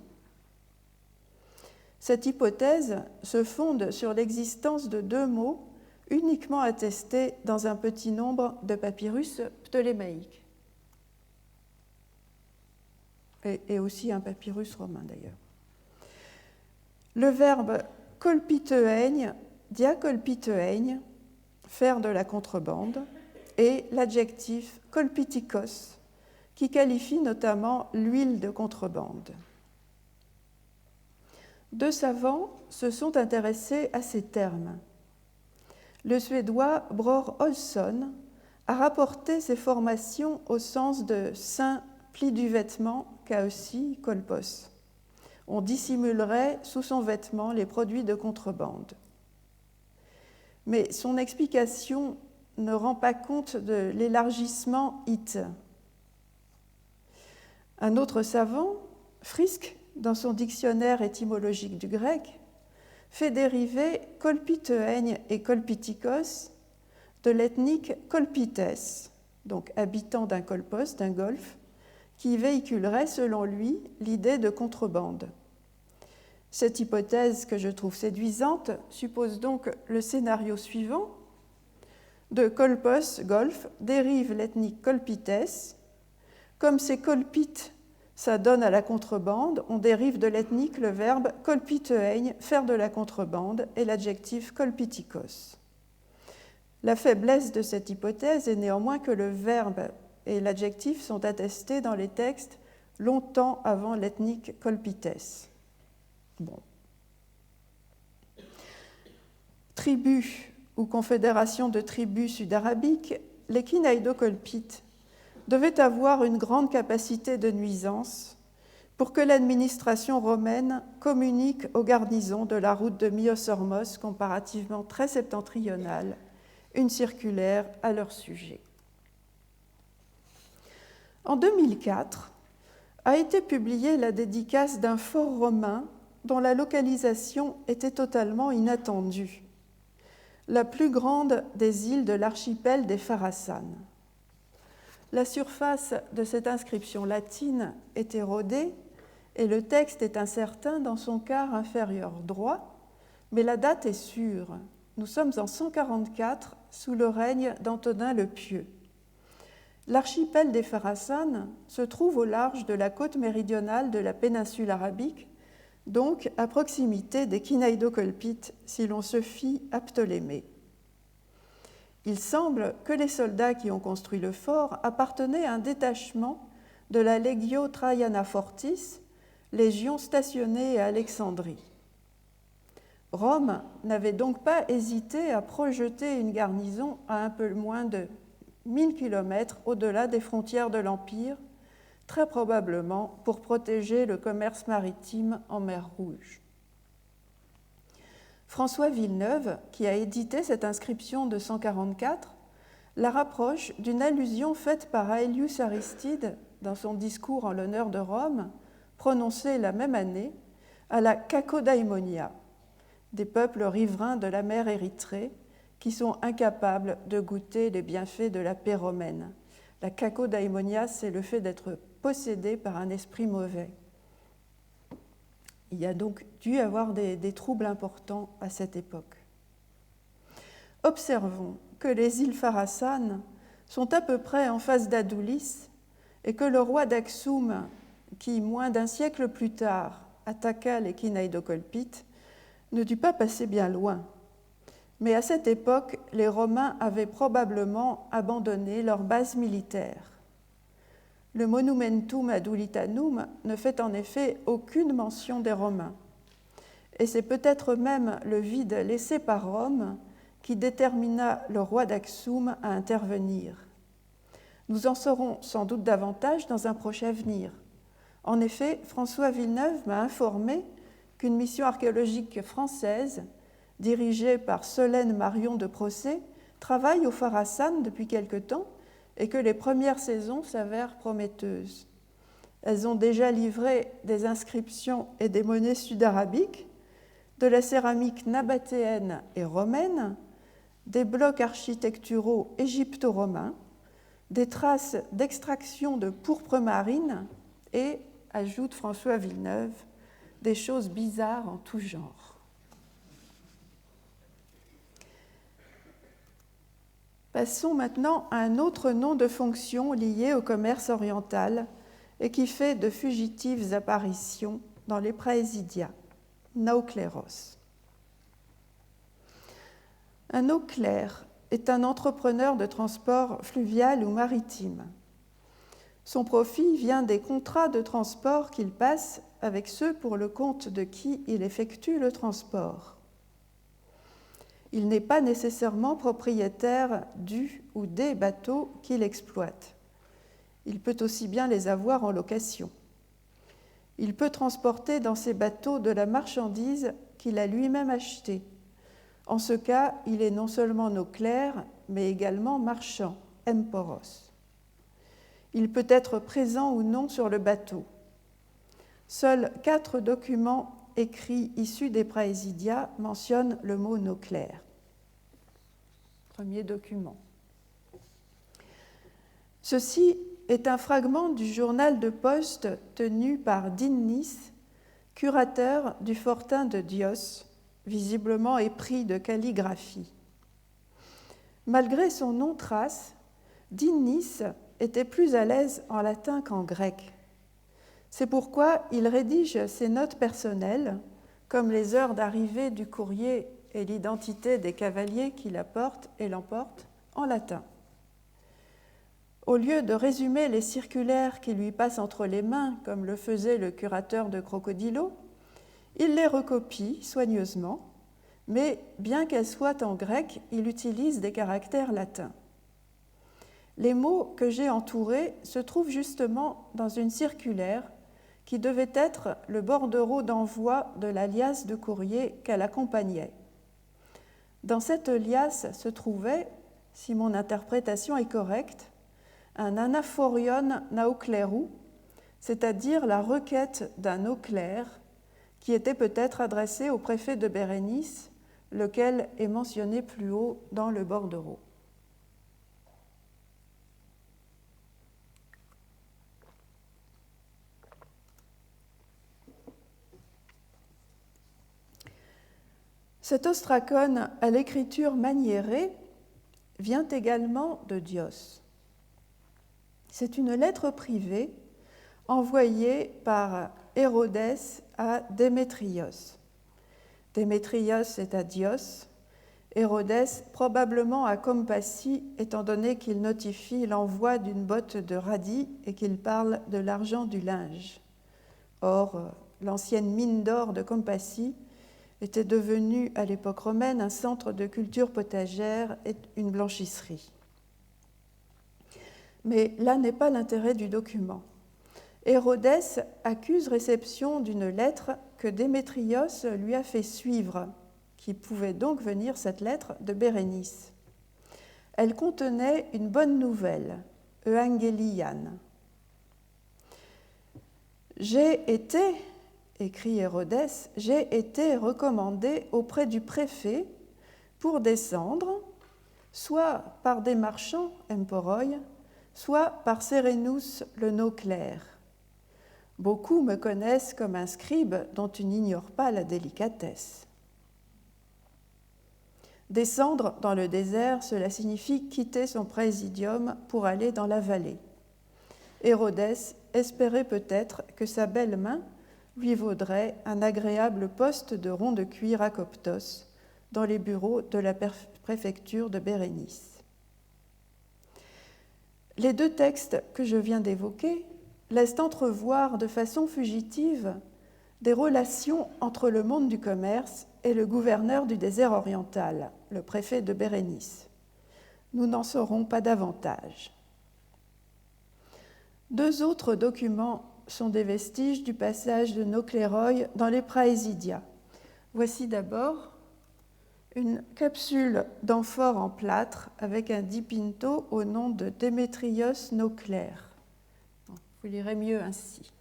Cette hypothèse se fonde sur l'existence de 2 mots uniquement attestés dans un petit nombre de papyrus ptolémaïques, et aussi un papyrus romain d'ailleurs. Le verbe kolpiteueigne, diakolpiteueigne, faire de la contrebande, et l'adjectif kolpitikos, qui qualifie notamment l'huile de contrebande. 2 savants se sont intéressés à ces termes. Le Suédois Bror Olsson a rapporté ces formations au sens de saint pli du vêtement, kaosi kolpos. On dissimulerait sous son vêtement les produits de contrebande. Mais son explication ne rend pas compte de l'élargissement it. Un autre savant, Frisk, dans son dictionnaire étymologique du grec, fait dériver kolpiteueigne et kolpitikos de l'ethnique kolpites, donc habitant d'un kolpos, d'un golfe, qui véhiculerait, selon lui, l'idée de contrebande. Cette hypothèse, que je trouve séduisante, suppose donc le scénario suivant. De kolpos, golfe, dérive l'ethnique kolpites. Comme c'est kolpite, ça donne à la contrebande, on dérive de l'ethnique le verbe kolpiteueigne, faire de la contrebande, et l'adjectif kolpitikos. La faiblesse de cette hypothèse est néanmoins que le verbe et l'adjectif sont attestés dans les textes longtemps avant l'ethnique kolpites. Bon. Tribu ou confédération de tribus sud-arabiques, les Kinaïdo-Kolpites devaient avoir une grande capacité de nuisance pour que l'administration romaine communique aux garnisons de la route de Myos-Hormos, comparativement très septentrionale, une circulaire à leur sujet. En 2004, a été publiée la dédicace d'un fort romain dont la localisation était totalement inattendue, la plus grande des îles de l'archipel des Pharasanes. La surface de cette inscription latine est érodée et le texte est incertain dans son quart inférieur droit, mais la date est sûre. Nous sommes en 144 sous le règne d'Antonin le Pieux. L'archipel des Pharasanes se trouve au large de la côte méridionale de la péninsule arabique, donc à proximité des Kinaïdo-Kolpites si l'on se fie à Ptolémée. Il semble que les soldats qui ont construit le fort appartenaient à un détachement de la Legio Traiana Fortis, légion stationnée à Alexandrie. Rome n'avait donc pas hésité à projeter une garnison à un peu moins de 1000 km au-delà des frontières de l'Empire, très probablement pour protéger le commerce maritime en mer Rouge. François Villeneuve, qui a édité cette inscription de 144, la rapproche d'une allusion faite par Aelius Aristide dans son discours en l'honneur de Rome, prononcé la même année, à la Kakodaimonia, des peuples riverains de la mer Érythrée qui sont incapables de goûter les bienfaits de la paix romaine. La kakodaimonia, c'est le fait d'être possédé par un esprit mauvais. Il y a donc dû y avoir des troubles importants à cette époque. Observons que les îles Pharasanes sont à peu près en face d'Adoulis et que le roi d'Axoum, qui, moins d'un siècle plus tard, Atakal et Kinaïdokolpite, ne dut pas passer bien loin. Mais à cette époque, les Romains avaient probablement abandonné leur base militaire. Le Monumentum Adulitanum ne fait en effet aucune mention des Romains. Et c'est peut-être même le vide laissé par Rome qui détermina le roi d'Axum à intervenir. Nous en saurons sans doute davantage dans un prochain avenir. En effet, François Villeneuve m'a informé qu'une mission archéologique française, dirigée par Solène Marion de Procé, travaille au Khorassan depuis quelque temps et que les premières saisons s'avèrent prometteuses. Elles ont déjà livré des inscriptions et des monnaies sud-arabiques, de la céramique nabatéenne et romaine, des blocs architecturaux égypto-romains, des traces d'extraction de pourpre marine et, ajoute François Villeneuve, des choses bizarres en tout genre. Passons maintenant à un autre nom de fonction lié au commerce oriental et qui fait de fugitives apparitions dans les praesidia, naukleros. Un naukler est un entrepreneur de transport fluvial ou maritime. Son profit vient des contrats de transport qu'il passe avec ceux pour le compte de qui il effectue le transport. Il n'est pas nécessairement propriétaire du ou des bateaux qu'il exploite. Il peut aussi bien les avoir en location. Il peut transporter dans ses bateaux de la marchandise qu'il a lui-même achetée. En ce cas, il est non seulement naukler, mais également marchand, emporos. Il peut être présent ou non sur le bateau. Seuls 4 documents écrits issus des praesidia mentionnent le mot naukler. Premier document. Ceci est un fragment du journal de poste tenu par Dinnis, curateur du fortin de Dios, visiblement épris de calligraphie. Malgré son nom-trace, Dinnis était plus à l'aise en latin qu'en grec. C'est pourquoi il rédige ses notes personnelles, comme les heures d'arrivée du courrier et l'identité des cavaliers qui l'apportent et l'emportent, en latin. Au lieu de résumer les circulaires qui lui passent entre les mains, comme le faisait le curateur de Crocodilo, il les recopie soigneusement, mais bien qu'elles soient en grec, il utilise des caractères latins. Les mots que j'ai entourés se trouvent justement dans une circulaire qui devait être le bordereau d'envoi de la liasse de courrier qu'elle accompagnait. Dans cette liasse se trouvait, si mon interprétation est correcte, un anaphorion nauklerou, c'est-à-dire la requête d'un naukler qui était peut-être adressé au préfet de Bérénice, lequel est mentionné plus haut dans le bordereau. Cet ostracone à l'écriture maniérée vient également de Dios. C'est une lettre privée envoyée par Hérodès à Démétrios. Démétrios est à Dios, Hérodès probablement à Compassie, étant donné qu'il notifie l'envoi d'une botte de radis et qu'il parle de l'argent du linge. Or, l'ancienne mine d'or de Compassie était devenue à l'époque romaine un centre de culture potagère et une blanchisserie. Mais là n'est pas l'intérêt du document. Hérodès accuse réception d'une lettre que Démétrios lui a fait suivre, qui pouvait donc venir cette lettre de Bérénice. Elle contenait une bonne nouvelle, Euangelian. J'ai été, écrit Hérodès, j'ai été recommandé auprès du préfet pour descendre, soit par des marchands, emporoi, soit par Sérénus le naukler. Beaucoup me connaissent comme un scribe dont tu n'ignores pas la délicatesse. Descendre dans le désert, cela signifie quitter son présidium pour aller dans la vallée. Hérodès espérait peut-être que sa belle main lui vaudrait un agréable poste de rond de cuir à Coptos dans les bureaux de la préfecture de Bérénice. Les deux textes que je viens d'évoquer laissent entrevoir de façon fugitive des relations entre le monde du commerce et le gouverneur du désert oriental, le préfet de Bérénice. Nous n'en saurons pas davantage. Deux autres documents sont des vestiges du passage de Nocléroï dans les Praesidia. Voici d'abord une capsule d'amphore en plâtre avec un dipinto au nom de Démétrios Noclère. Vous lirez mieux ainsi.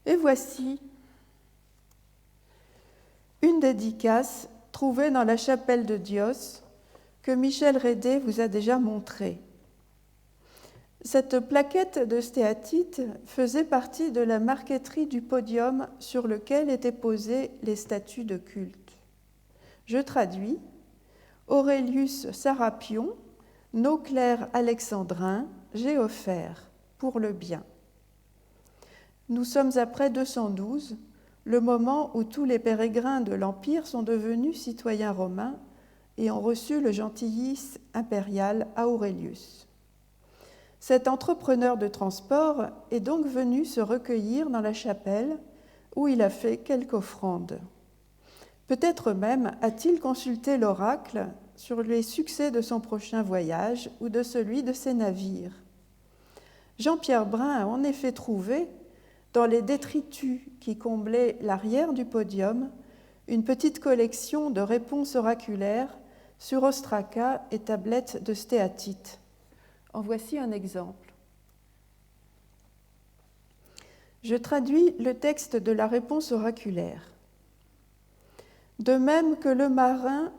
Et voici une dédicace trouvée dans la chapelle de Dios que Michel Rédé vous a déjà montrée. Cette plaquette de stéatite faisait partie de la marqueterie du podium sur lequel étaient posées les statues de culte. Je traduis: Aurelius Sarapion, Noclère alexandrin, j'ai offert, pour le bien. Nous sommes après 212, le moment où tous les pérégrins de l'Empire sont devenus citoyens romains et ont reçu le gentillis impérial à Aurelius. Cet entrepreneur de transport est donc venu se recueillir dans la chapelle où il a fait quelques offrandes. Peut-être même a-t-il consulté l'oracle sur les succès de son prochain voyage ou de celui de ses navires. Jean-Pierre Brun a en effet trouvé, dans les détritus qui comblaient l'arrière du podium, une petite collection de réponses oraculaires sur ostraca et tablettes de stéatite. En voici un exemple. Je traduis le texte de la réponse oraculaire. De même que le marin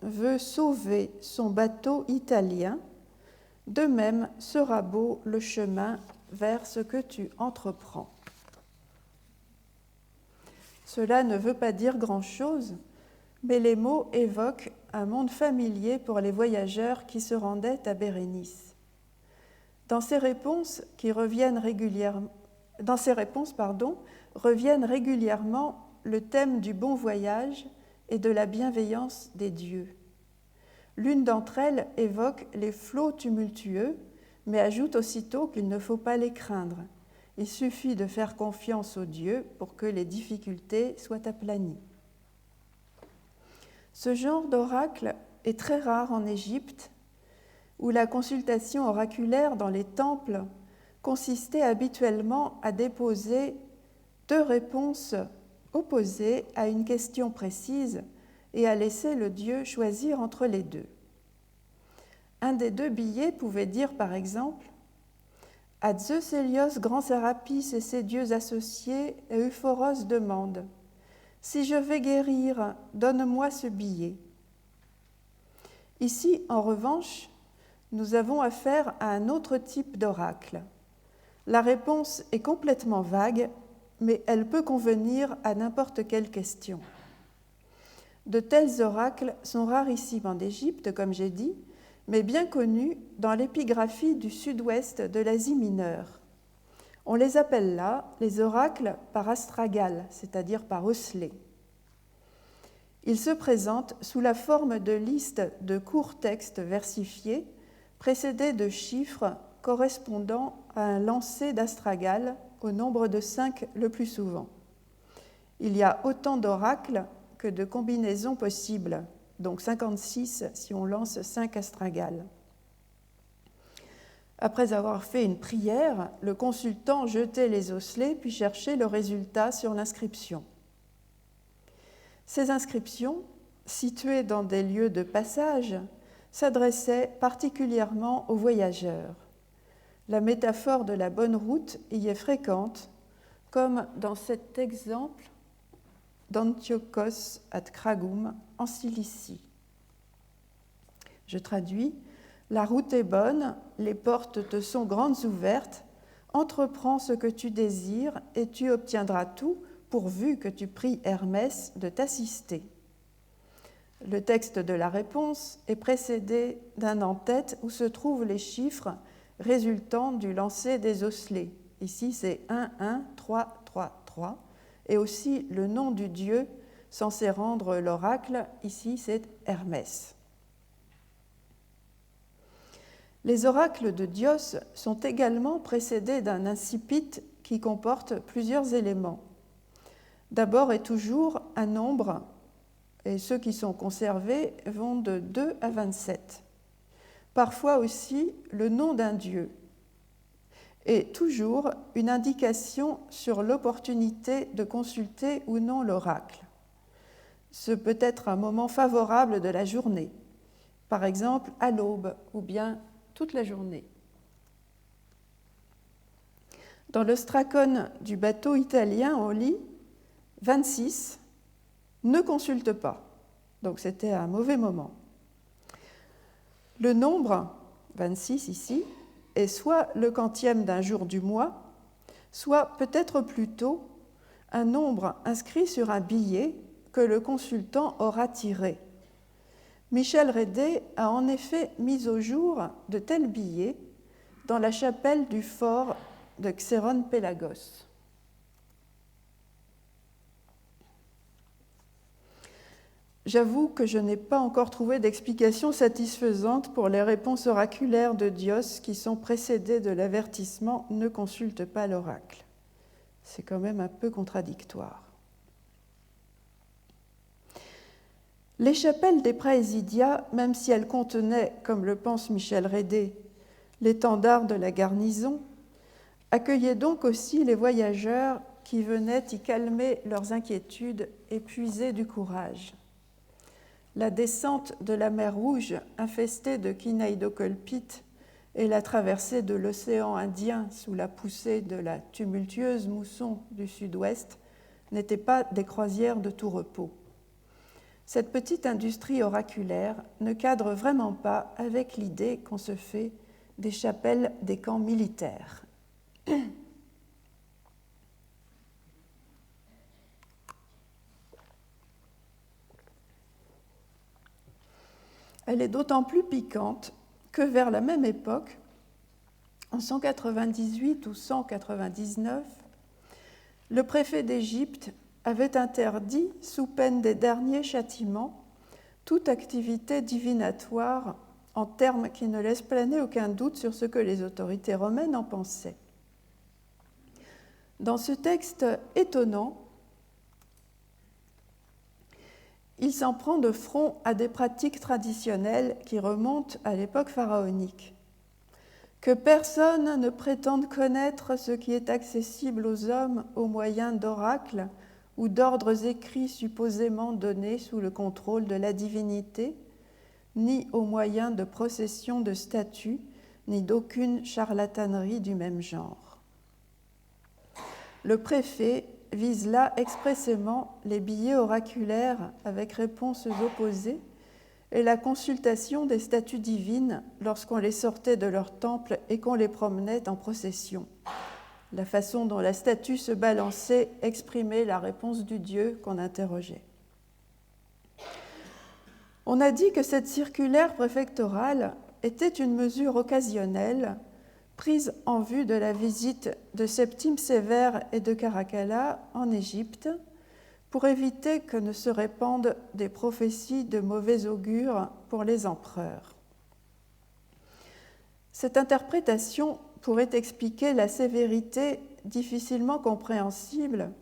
veut sauver son bateau italien, de même sera beau le chemin vers ce que tu entreprends. Cela ne veut pas dire grand-chose, mais les mots évoquent un monde familier pour les voyageurs qui se rendaient à Bérénice. Dans ces réponses, reviennent régulièrement le thème du bon voyage et de la bienveillance des dieux. L'une d'entre elles évoque les flots tumultueux, mais ajoute aussitôt qu'il ne faut pas les craindre. Il suffit de faire confiance aux dieux pour que les difficultés soient aplanies. Ce genre d'oracle est très rare en Égypte, où la consultation oraculaire dans les temples consistait habituellement à déposer deux réponses opposées à une question précise et à laisser le dieu choisir entre les deux. Un des deux billets pouvait dire par exemple « À Zeus Hélios, grand Sérapis et ses dieux associés, Euphoros demande « Si je vais guérir, donne-moi ce billet. » Ici, en revanche, nous avons affaire à un autre type d'oracle. La réponse est complètement vague, mais elle peut convenir à n'importe quelle question. De tels oracles sont rarissimes en Égypte, comme j'ai dit, mais bien connus dans l'épigraphie du sud-ouest de l'Asie mineure. On les appelle là les oracles par astragale, c'est-à-dire par osselet. Ils se présentent sous la forme de listes de courts textes versifiés précédés de chiffres correspondant à un lancer d'astragale au nombre de 5 le plus souvent. Il y a autant d'oracles que de combinaisons possibles, donc 56 si on lance 5 astragales. Après avoir fait une prière, le consultant jetait les osselets puis cherchait le résultat sur l'inscription. Ces inscriptions, situées dans des lieux de passage, s'adressaient particulièrement aux voyageurs. La métaphore de la bonne route y est fréquente, comme dans cet exemple d'Antiochos ad Cragum en Cilicie. Je traduis: La route est bonne, les portes te sont grandes ouvertes, entreprends ce que tu désires et tu obtiendras tout, pourvu que tu pries Hermès de t'assister. Le texte de la réponse est précédé d'un en-tête où se trouvent les chiffres résultant du lancer des osselets, Ici, c'est 1, 1, 3, 3, 3. Et aussi le nom du dieu censé rendre l'oracle. Ici, c'est Hermès. Les oracles de Dios sont également précédés d'un incipit qui comporte plusieurs éléments. D'abord et toujours un nombre, et ceux qui sont conservés vont de 2 à 27. Parfois aussi le nom d'un dieu, et toujours une indication sur l'opportunité de consulter ou non l'oracle. Ce peut être un moment favorable de la journée, par exemple à l'aube ou bien toute la journée. Dans le stracone du bateau italien, on lit 26, ne consulte pas. Donc c'était un mauvais moment. Le nombre, 26 ici, est soit le quantième d'un jour du mois, soit peut-être plutôt un nombre inscrit sur un billet que le consultant aura tiré. Michel Rédé a en effet mis au jour de tels billets dans la chapelle du fort de Xéron-Pélagos. J'avoue que je n'ai pas encore trouvé d'explication satisfaisante pour les réponses oraculaires de Dios qui sont précédées de l'avertissement « Ne consulte pas l'oracle ». C'est quand même un peu contradictoire. Les chapelles des Praesidia, même si elles contenaient, comme le pense Michel Rédé, l'étendard de la garnison, accueillaient donc aussi les voyageurs qui venaient y calmer leurs inquiétudes et puiser du courage. La descente de la mer Rouge, infestée de kinaïdocolpites, et la traversée de l'océan Indien sous la poussée de la tumultueuse mousson du sud-ouest n'étaient pas des croisières de tout repos. Cette petite industrie oraculaire ne cadre vraiment pas avec l'idée qu'on se fait des chapelles des camps militaires. Elle est d'autant plus piquante que vers la même époque, en 198 ou 199, le préfet d'Égypte avait interdit, sous peine des derniers châtiments, toute activité divinatoire en termes qui ne laissent planer aucun doute sur ce que les autorités romaines en pensaient. Dans ce texte étonnant, il s'en prend de front à des pratiques traditionnelles qui remontent à l'époque pharaonique. Que personne ne prétende connaître ce qui est accessible aux hommes au moyen d'oracles ou d'ordres écrits supposément donnés sous le contrôle de la divinité, ni au moyen de processions de statues, ni d'aucune charlatanerie du même genre. Le préfet vise là expressément les billets oraculaires avec réponses opposées et la consultation des statues divines lorsqu'on les sortait de leur temple et qu'on les promenait en procession. La façon dont la statue se balançait exprimait la réponse du Dieu qu'on interrogeait. On a dit que cette circulaire préfectorale était une mesure occasionnelle prise en vue de la visite de Septime Sévère et de Caracalla en Égypte pour éviter que ne se répandent des prophéties de mauvais augure pour les empereurs. Cette interprétation pourrait expliquer la sévérité difficilement compréhensible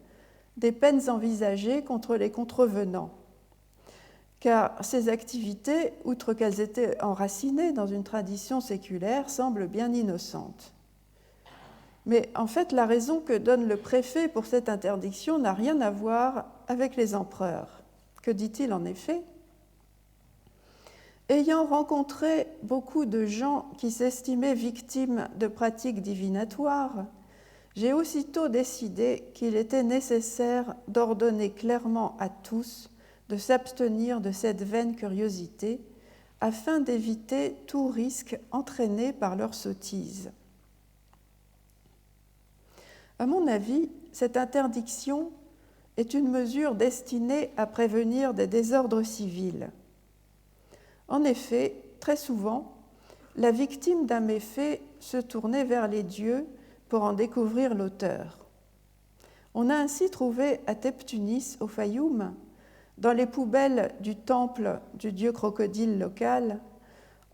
des peines envisagées contre les contrevenants, car ces activités, outre qu'elles étaient enracinées dans une tradition séculaire, semblent bien innocentes. Mais en fait, la raison que donne le préfet pour cette interdiction n'a rien à voir avec les empereurs. Que dit-il en effet ? Ayant rencontré beaucoup de gens qui s'estimaient victimes de pratiques divinatoires, j'ai aussitôt décidé qu'il était nécessaire d'ordonner clairement à tous de s'abstenir de cette vaine curiosité afin d'éviter tout risque entraîné par leur sottise. À mon avis, cette interdiction est une mesure destinée à prévenir des désordres civils. En effet, très souvent, la victime d'un méfait se tournait vers les dieux pour en découvrir l'auteur. On a ainsi trouvé à Tebtunis, au Fayoum, dans les poubelles du temple du dieu crocodile local,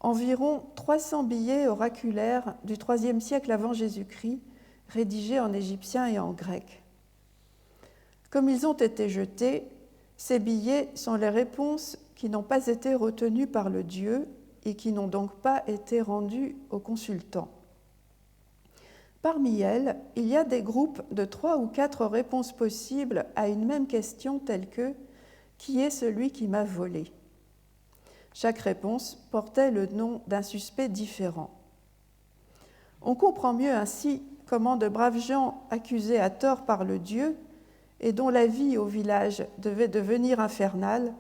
environ 300 billets oraculaires du IIIe siècle avant Jésus-Christ, rédigés en égyptien et en grec. Comme ils ont été jetés, ces billets sont les réponses qui n'ont pas été retenues par le dieu et qui n'ont donc pas été rendues aux consultants. Parmi elles, il y a des groupes de 3 ou 4 réponses possibles à une même question telle que « Qui est celui qui m'a volé ?» Chaque réponse portait le nom d'un suspect différent. On comprend mieux ainsi comment de braves gens accusés à tort par le dieu et dont la vie au village devait devenir infernale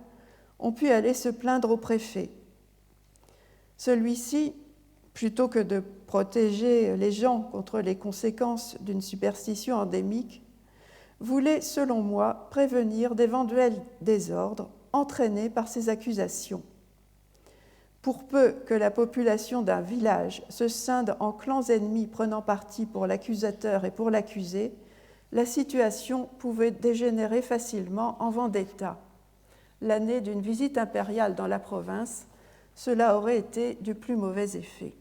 ont pu aller se plaindre au préfet. Celui-ci, plutôt que de protéger les gens contre les conséquences d'une superstition endémique, voulait, selon moi, prévenir d'éventuels désordres entraînés par ces accusations. Pour peu que la population d'un village se scinde en clans ennemis prenant parti pour l'accusateur et pour l'accusé, la situation pouvait dégénérer facilement en vendetta. L'année d'une visite impériale dans la province, cela aurait été du plus mauvais effet.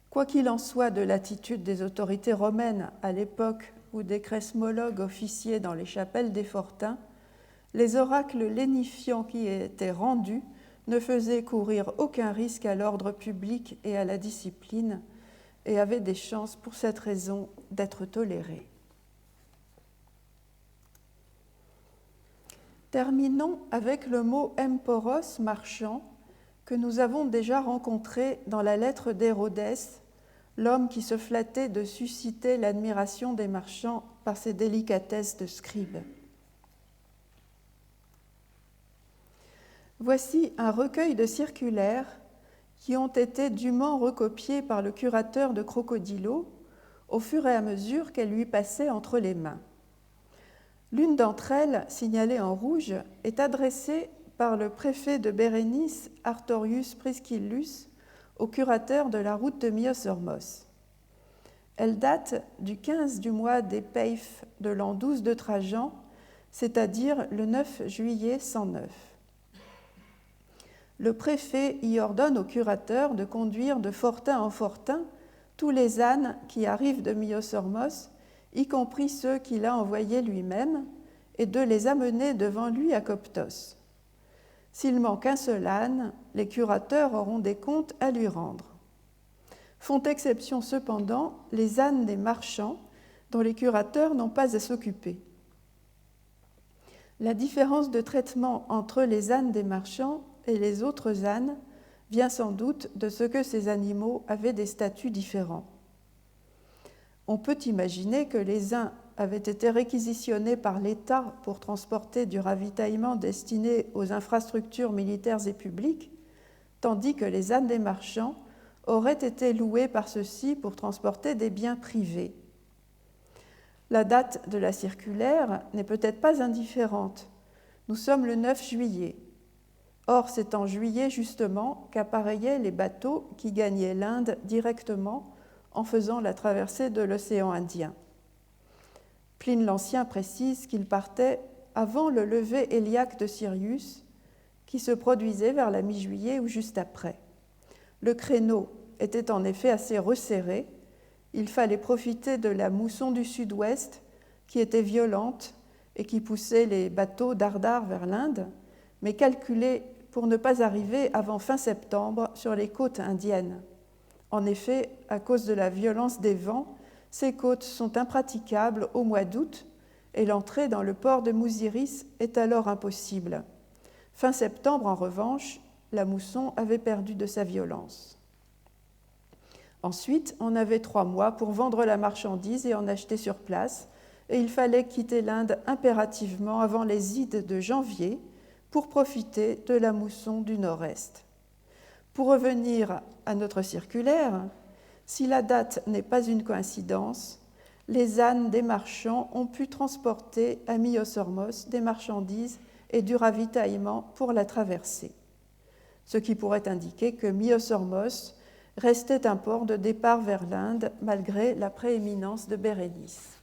Quoi qu'il en soit de l'attitude des autorités romaines à l'époque où des cresmologues officiaient dans les chapelles des fortins, les oracles lénifiants qui étaient rendus ne faisaient courir aucun risque à l'ordre public et à la discipline et avaient des chances pour cette raison d'être tolérés. Terminons avec le mot emporos, marchand, que nous avons déjà rencontré dans la lettre d'Hérodès, l'homme qui se flattait de susciter l'admiration des marchands par ses délicatesses de scribe. Voici un recueil de circulaires qui ont été dûment recopiées par le curateur de Crocodilo au fur et à mesure qu'elles lui passaient entre les mains. L'une d'entre elles, signalée en rouge, est adressée par le préfet de Bérénice, Artorius Priscillus, au curateur de la route de Myos-Hormos. Elle date du 15 du mois des Peiphes de l'an 12 de Trajan, c'est-à-dire le 9 juillet 109. Le préfet y ordonne au curateur de conduire de fortin en fortin tous les ânes qui arrivent de Myos-Hormos, y compris ceux qu'il a envoyés lui-même, et de les amener devant lui à Coptos. S'il manque un seul âne, les curateurs auront des comptes à lui rendre. Font exception cependant les ânes des marchands, dont les curateurs n'ont pas à s'occuper. La différence de traitement entre les ânes des marchands et les autres ânes vient sans doute de ce que ces animaux avaient des statuts différents. On peut imaginer que les uns avaient été réquisitionnés par l'État pour transporter du ravitaillement destiné aux infrastructures militaires et publiques, tandis que les ânes des marchands auraient été loués par ceux-ci pour transporter des biens privés. La date de la circulaire n'est peut-être pas indifférente. Nous sommes le 9 juillet. Or, c'est en juillet justement qu'appareillaient les bateaux qui gagnaient l'Inde directement en faisant la traversée de l'océan Indien. Pline l'Ancien précise qu'ils partaient avant le lever héliaque de Sirius, qui se produisait vers la mi-juillet ou juste après. Le créneau était en effet assez resserré. Il fallait profiter de la mousson du sud-ouest, qui était violente et qui poussait les bateaux dardard vers l'Inde, mais calculé pour ne pas arriver avant fin septembre sur les côtes indiennes. En effet, à cause de la violence des vents, ces côtes sont impraticables au mois d'août et l'entrée dans le port de Mousiris est alors impossible. Fin septembre, en revanche, la mousson avait perdu de sa violence. Ensuite, on avait 3 mois pour vendre la marchandise et en acheter sur place, et il fallait quitter l'Inde impérativement avant les ides de janvier pour profiter de la mousson du nord-est. Pour revenir à notre circulaire, si la date n'est pas une coïncidence, les ânes des marchands ont pu transporter à Myos-Hormos des marchandises et du ravitaillement pour la traversée, ce qui pourrait indiquer que Myos-Hormos restait un port de départ vers l'Inde malgré la prééminence de Bérénice.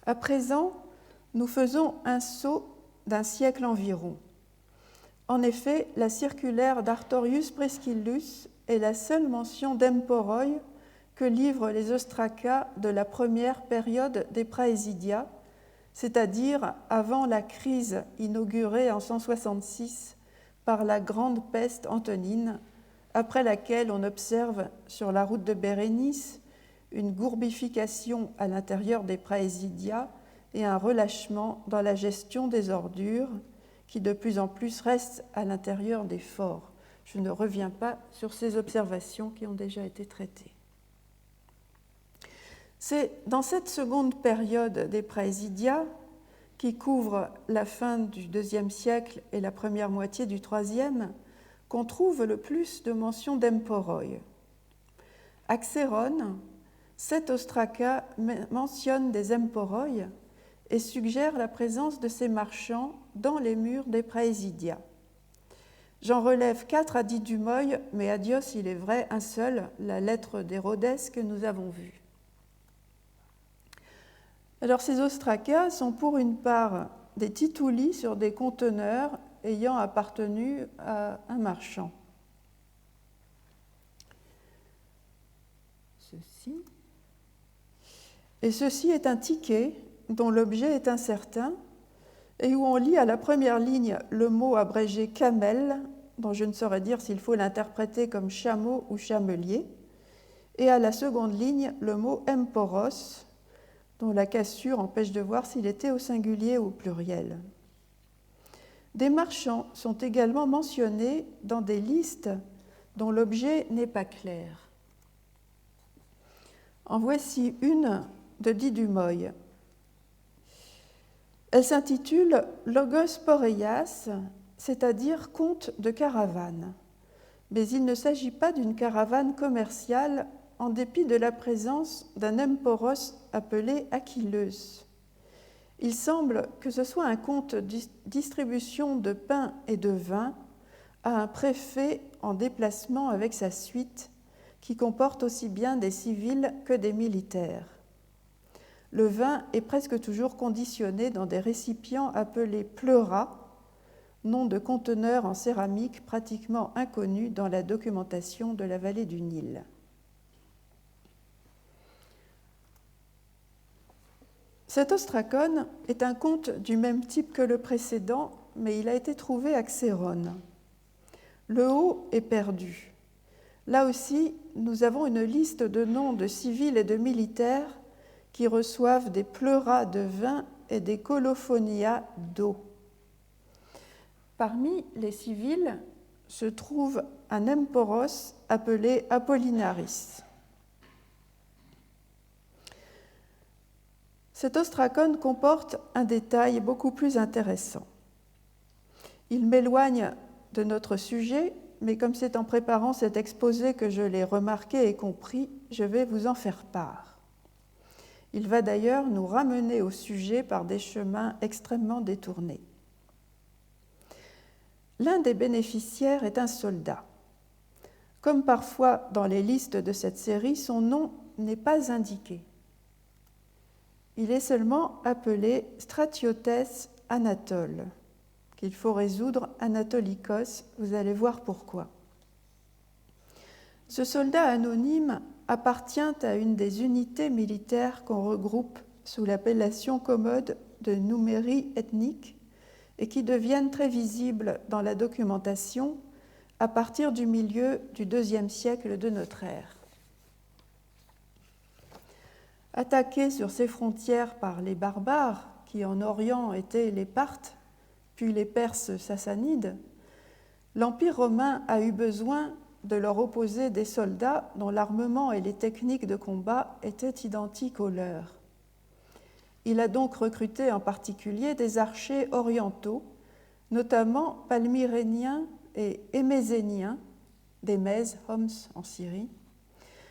À présent, nous faisons un saut d'un siècle environ. En effet, la circulaire d'Artorius Priscillus est la seule mention d'Emporoi que livrent les ostracas de la première période des Praesidia, c'est-à-dire avant la crise inaugurée en 166 par la grande peste antonine, après laquelle on observe sur la route de Bérénice une gourbification à l'intérieur des Praesidia et un relâchement dans la gestion des ordures qui de plus en plus restent à l'intérieur des forts. Je ne reviens pas sur ces observations qui ont déjà été traitées. C'est dans cette seconde période des Praesidia, qui couvre la fin du IIe siècle et la première moitié du IIIe, qu'on trouve le plus de mentions d'Emporoi. À Xéron, 7 ostracas mentionnent des Emporoi et suggèrent la présence de ces marchands dans les murs des Praesidia. J'en relève 4 à Didumoy, mais à Dios, il est vrai, un seul, la lettre d'Hérodès que nous avons vue. Alors ces ostracas sont pour une part des tituli sur des conteneurs ayant appartenu à un marchand. Ceci est un ticket dont l'objet est incertain et où on lit à la première ligne le mot abrégé camel, dont je ne saurais dire s'il faut l'interpréter comme chameau ou chamelier, et à la seconde ligne le mot emporos, dont la cassure empêche de voir s'il était au singulier ou au pluriel. Des marchands sont également mentionnés dans des listes dont l'objet n'est pas clair. En voici une de Didumoy. Elle s'intitule Logos Poreias, c'est-à-dire conte de caravane. Mais il ne s'agit pas d'une caravane commerciale en dépit de la présence d'un emporos appelé Achilleus. Il semble que ce soit un compte de distribution de pain et de vin à un préfet en déplacement avec sa suite, qui comporte aussi bien des civils que des militaires. Le vin est presque toujours conditionné dans des récipients appelés pleuras, nom de conteneur en céramique pratiquement inconnu dans la documentation de la vallée du Nil. Cet ostracon est un conte du même type que le précédent, mais il a été trouvé à Xéron. Le haut est perdu. Là aussi, nous avons une liste de noms de civils et de militaires qui reçoivent des pleuras de vin et des colophonias d'eau. Parmi les civils se trouve un emporos appelé Apollinaris. Cet ostracon comporte un détail beaucoup plus intéressant. Il m'éloigne de notre sujet, mais comme c'est en préparant cet exposé que je l'ai remarqué et compris, je vais vous en faire part. Il va d'ailleurs nous ramener au sujet par des chemins extrêmement détournés. L'un des bénéficiaires est un soldat. Comme parfois dans les listes de cette série, son nom n'est pas indiqué. Il est seulement appelé Stratiotes Anatole, qu'il faut résoudre Anatolikos, vous allez voir pourquoi. Ce soldat anonyme appartient à une des unités militaires qu'on regroupe sous l'appellation commode de numérie ethnique et qui deviennent très visibles dans la documentation à partir du milieu du IIe siècle de notre ère. Attaqué sur ses frontières par les barbares, qui en Orient étaient les Parthes, puis les Perses sassanides, l'Empire romain a eu besoin de leur opposer des soldats dont l'armement et les techniques de combat étaient identiques aux leurs. Il a donc recruté en particulier des archers orientaux, notamment palmyréniens et émézéniens, des Mèzes, Homs en Syrie,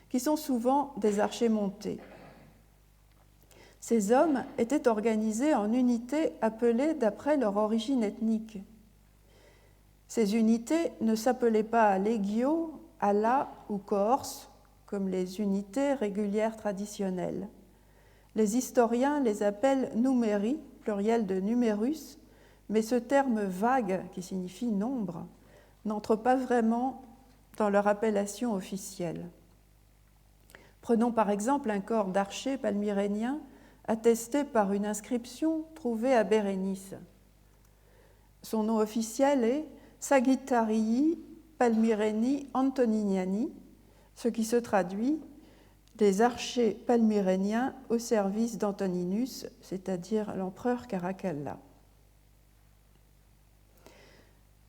qui sont souvent des archers montés. Ces hommes étaient organisés en unités appelées d'après leur origine ethnique. Ces unités ne s'appelaient pas légio, ala ou cohorts, comme les unités régulières traditionnelles. Les historiens les appellent numeri, pluriel de numerus, mais ce terme vague, qui signifie nombre, n'entre pas vraiment dans leur appellation officielle. Prenons par exemple un corps d'archers palmyréniens attesté par une inscription trouvée à Bérénice. Son nom officiel est Sagittarii Palmyreni Antoniniani, ce qui se traduit des archers palmyréniens au service d'Antoninus, c'est-à-dire l'empereur Caracalla.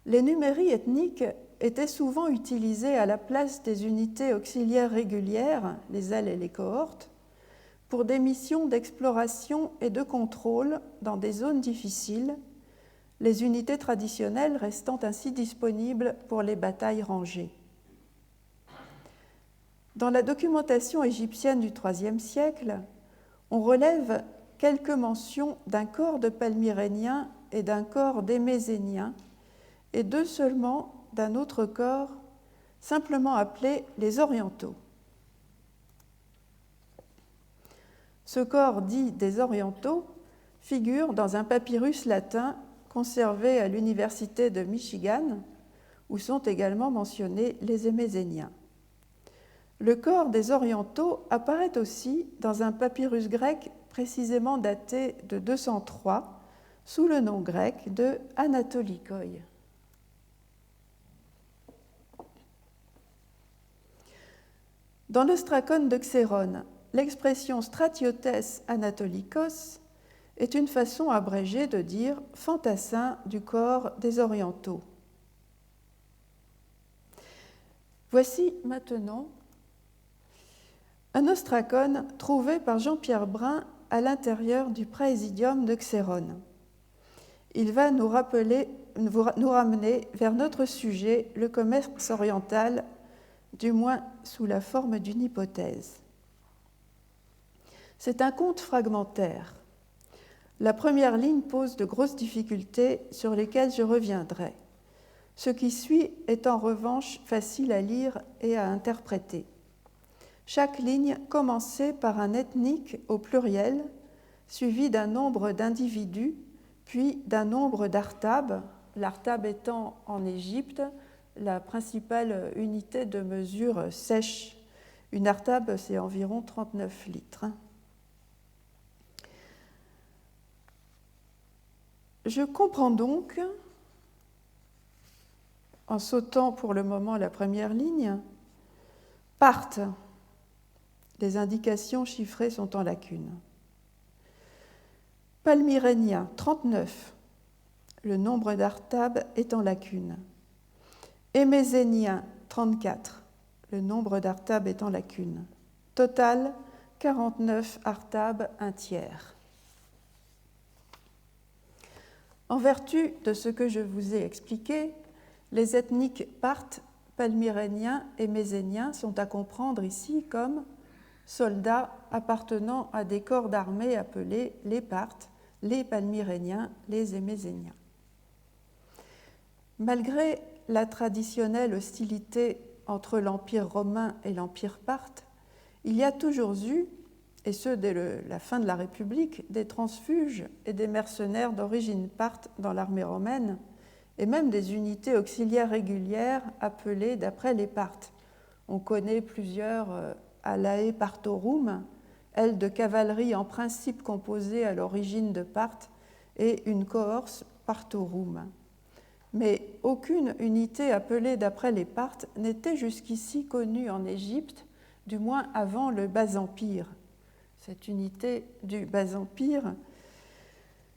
Les numéries ethniques étaient souvent utilisés à la place des unités auxiliaires régulières, les ailes et les cohortes, pour des missions d'exploration et de contrôle dans des zones difficiles, les unités traditionnelles restant ainsi disponibles pour les batailles rangées. Dans la documentation égyptienne du IIIe siècle, on relève quelques mentions d'un corps de palmyréniens et d'un corps d'émézéniens, et deux seulement d'un autre corps, simplement appelé les orientaux. Ce corps dit des orientaux figure dans un papyrus latin conservé à l'université de Michigan, où sont également mentionnés les émézéniens. Le corps des orientaux apparaît aussi dans un papyrus grec précisément daté de 203, sous le nom grec de Anatolikoi. Dans l'ostracone de Xérone, l'expression stratiotes anatolikos est une façon abrégée de dire fantassin du corps des orientaux. Voici maintenant un ostracone trouvé par Jean-Pierre Brun à l'intérieur du praesidium de Xérone. Il va nous ramener vers notre sujet, le commerce oriental, du moins sous la forme d'une hypothèse. C'est un conte fragmentaire. La première ligne pose de grosses difficultés sur lesquelles je reviendrai. Ce qui suit est en revanche facile à lire et à interpréter. Chaque ligne commençait par un ethnique au pluriel, suivi d'un nombre d'individus, puis d'un nombre d'artabes, l'artabe étant en Égypte la principale unité de mesure sèche. Une artabe, c'est environ 39 litres. Je comprends donc, en sautant pour le moment la première ligne, partent. Les indications chiffrées sont en lacune. Palmyrénien, 39. Le nombre d'artabes est en lacune. Émézénien, 34. Le nombre d'artabes est en lacune. Total, 49 artabes, un tiers. En vertu de ce que je vous ai expliqué, les ethniques parthes, palmyréniens et mézéniens sont à comprendre ici comme soldats appartenant à des corps d'armée appelés les parthes, les palmyréniens, les émézéniens. Malgré la traditionnelle hostilité entre l'Empire romain et l'Empire parthe, il y a toujours eu, et ce dès la fin de la République, des transfuges et des mercenaires d'origine parthe dans l'armée romaine, et même des unités auxiliaires régulières appelées d'après les parthes. On connaît plusieurs alae partorum, ailes de cavalerie en principe composées à l'origine de Parthe, et une cohorte partorum. Mais aucune unité appelée d'après les Parthes n'était jusqu'ici connue en Égypte, du moins avant le Bas-Empire. Cette unité du Bas-Empire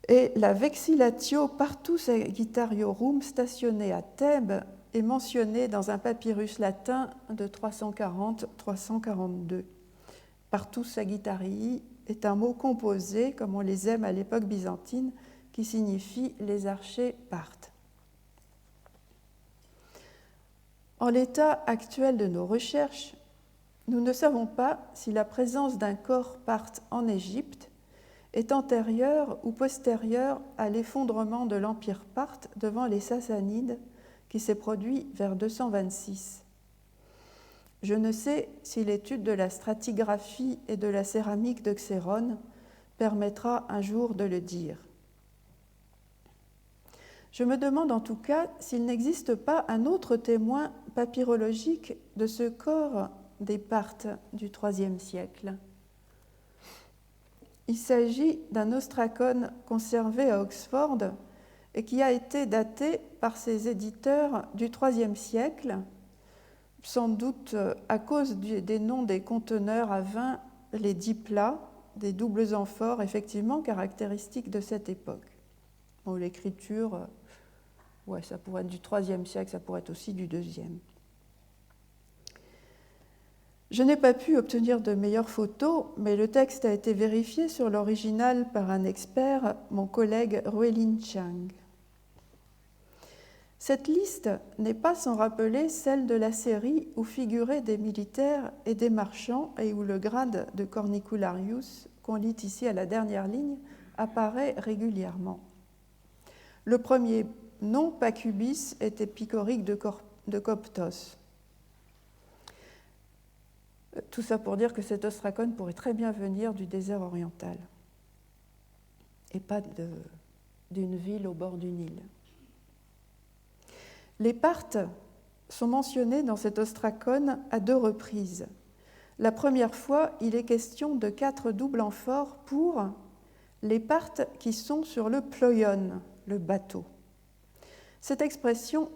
est la Vexillatio Partus Sagittariorum stationnée à Thèbes et mentionnée dans un papyrus latin de 340-342. Partus Sagittarii est un mot composé, comme on les aime à l'époque byzantine, qui signifie les archers parthes. En l'état actuel de nos recherches, nous ne savons pas si la présence d'un corps parthe en Égypte est antérieure ou postérieure à l'effondrement de l'Empire parthe devant les Sassanides qui s'est produit vers 226. Je ne sais si l'étude de la stratigraphie et de la céramique de Xérone permettra un jour de le dire. Je me demande en tout cas s'il n'existe pas un autre témoin papyrologique de ce corps des Parthes du IIIe siècle. Il s'agit d'un ostracone conservé à Oxford et qui a été daté par ses éditeurs du IIIe siècle, sans doute à cause des noms des conteneurs à vin, les diplats, des doubles amphores effectivement caractéristiques de cette époque. Bon, l'écriture, ça pourrait être du IIIe siècle, ça pourrait être aussi du IIe. Je n'ai pas pu obtenir de meilleures photos, mais le texte a été vérifié sur l'original par un expert, mon collègue Ruelin Chang. Cette liste n'est pas sans rappeler celle de la série où figuraient des militaires et des marchands et où le grade de cornicularius, qu'on lit ici à la dernière ligne, apparaît régulièrement. Le premier nom, Pacubis, est épicorique de Coptos. Tout ça pour dire que cet ostracone pourrait très bien venir du désert oriental et pas d'une ville au bord du Nil. Les Parthes sont mentionnés dans cet ostracone à 2 reprises. La première fois, il est question de 4 doubles amphores pour les Parthes qui sont sur le ploion, le bateau. Cette expression,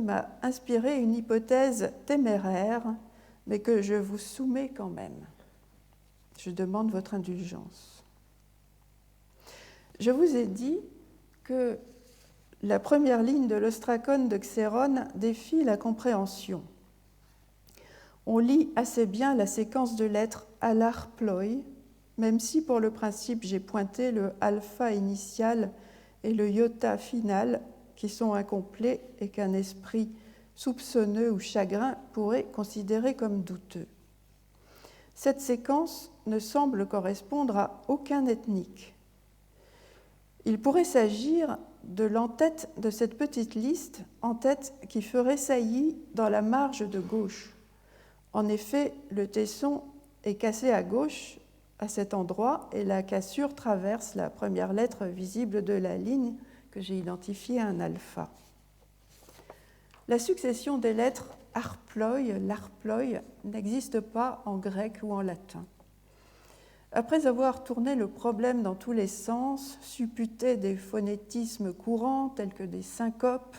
m'a inspiré une hypothèse téméraire, mais que je vous soumets quand même. Je demande votre indulgence. Je vous ai dit que la première ligne de l'ostracone de Xérone défie la compréhension. On lit assez bien la séquence de lettres alar ploi, même si pour le principe j'ai pointé le alpha initial et le iota final qui sont incomplets et qu'un esprit soupçonneux ou chagrin pourrait considérer comme douteux. Cette séquence ne semble correspondre à aucun ethnique. Il pourrait s'agir de l'en-tête de cette petite liste, en-tête qui ferait saillie dans la marge de gauche. En effet, le tesson est cassé à gauche à cet endroit et la cassure traverse la première lettre visible de la ligne que j'ai identifiée à un alpha. La succession des lettres arploi, l'arploi, n'existe pas en grec ou en latin. Après avoir tourné le problème dans tous les sens, supputé des phonétismes courants tels que des syncopes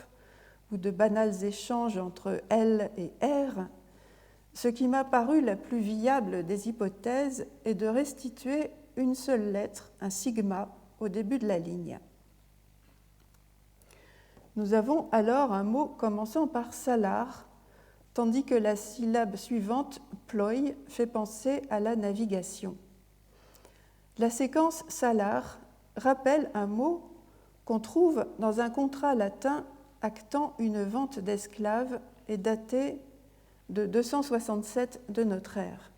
ou de banals échanges entre L et R, ce qui m'a paru la plus viable des hypothèses est de restituer une seule lettre, un sigma, au début de la ligne. Nous avons alors un mot commençant par salar, tandis que la syllabe suivante, ploi, fait penser à la navigation. La séquence salar rappelle un mot qu'on trouve dans un contrat latin actant une vente d'esclaves et daté de 267 de notre ère.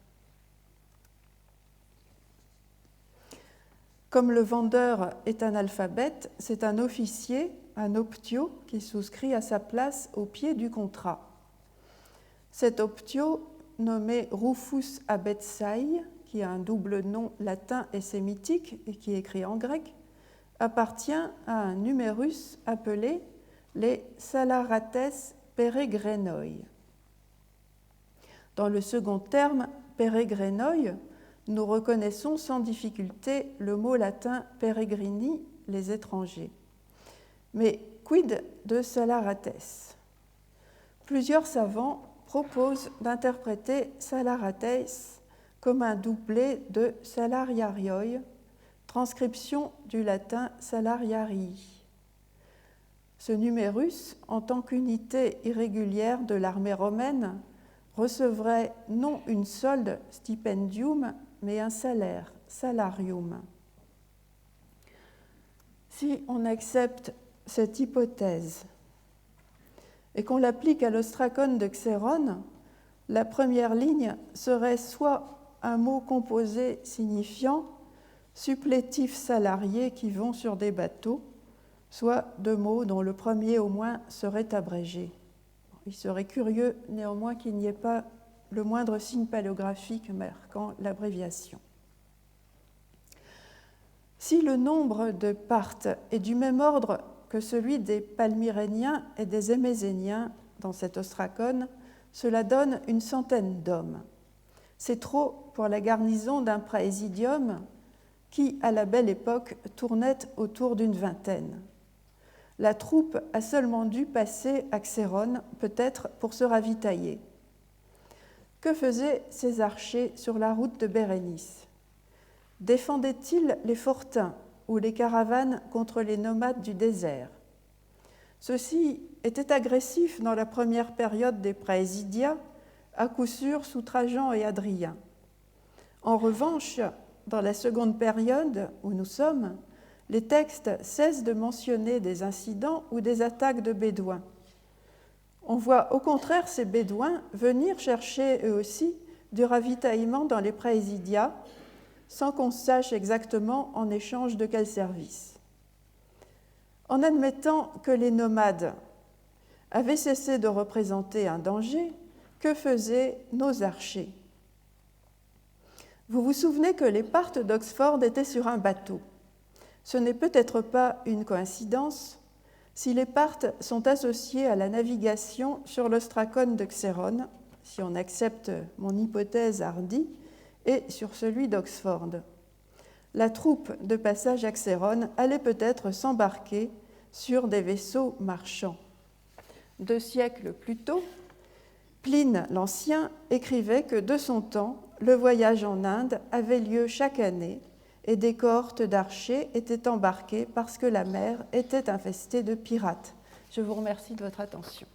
Comme le vendeur est un alphabète, c'est un officier, un optio, qui souscrit à sa place au pied du contrat. Cet optio, nommé Rufus Abetsai, qui a un double nom latin et sémitique et qui est écrit en grec, appartient à un numérus appelé les salarates peregrinoi. Dans le second terme, peregrinoi, nous reconnaissons sans difficulté le mot latin peregrini, les étrangers. Mais quid de salarates? Plusieurs savants proposent d'interpréter salarates comme un doublet de salariarioi, transcription du latin salariarii. Ce numérus, en tant qu'unité irrégulière de l'armée romaine, recevrait non une solde stipendium, mais un salaire, salarium. Si on accepte cette hypothèse et qu'on l'applique à l'ostracone de Xérone, la première ligne serait soit un mot composé signifiant supplétifs salariés qui vont sur des bateaux, soit 2 mots dont le premier au moins serait abrégé. Il serait curieux néanmoins qu'il n'y ait pas le moindre signe paléographique marquant l'abréviation. Si le nombre de Parthes est du même ordre que celui des Palmyréniens et des Émézéniens dans cet ostracone, cela donne une centaine d'hommes. C'est trop pour la garnison d'un praesidium qui, à la belle époque, tournait autour d'une vingtaine. La troupe a seulement dû passer à Xérone, peut-être pour se ravitailler. Que faisaient ces archers sur la route de Bérénice? Défendaient-ils les fortins ou les caravanes contre les nomades du désert? Ceux-ci étaient agressifs dans la première période des praesidia, à coup sûr sous Trajan et Hadrien. En revanche, dans la seconde période où nous sommes, les textes cessent de mentionner des incidents ou des attaques de Bédouins. On voit au contraire ces Bédouins venir chercher eux aussi du ravitaillement dans les praesidia, sans qu'on sache exactement en échange de quel service. En admettant que les nomades avaient cessé de représenter un danger, que faisaient nos archers? Vous vous souvenez que les Parthes d'Oxford étaient sur un bateau. Ce n'est peut-être pas une coïncidence si les Parthes sont associés à la navigation sur l'ostracone de Xérone, si on accepte mon hypothèse hardie, et sur celui d'Oxford. La troupe de passage à Xérone allait peut-être s'embarquer sur des vaisseaux marchands. 2 siècles plus tôt, Pline l'Ancien écrivait que de son temps, le voyage en Inde avait lieu chaque année et des cohortes d'archers étaient embarqués parce que la mer était infestée de pirates. Je vous remercie de votre attention.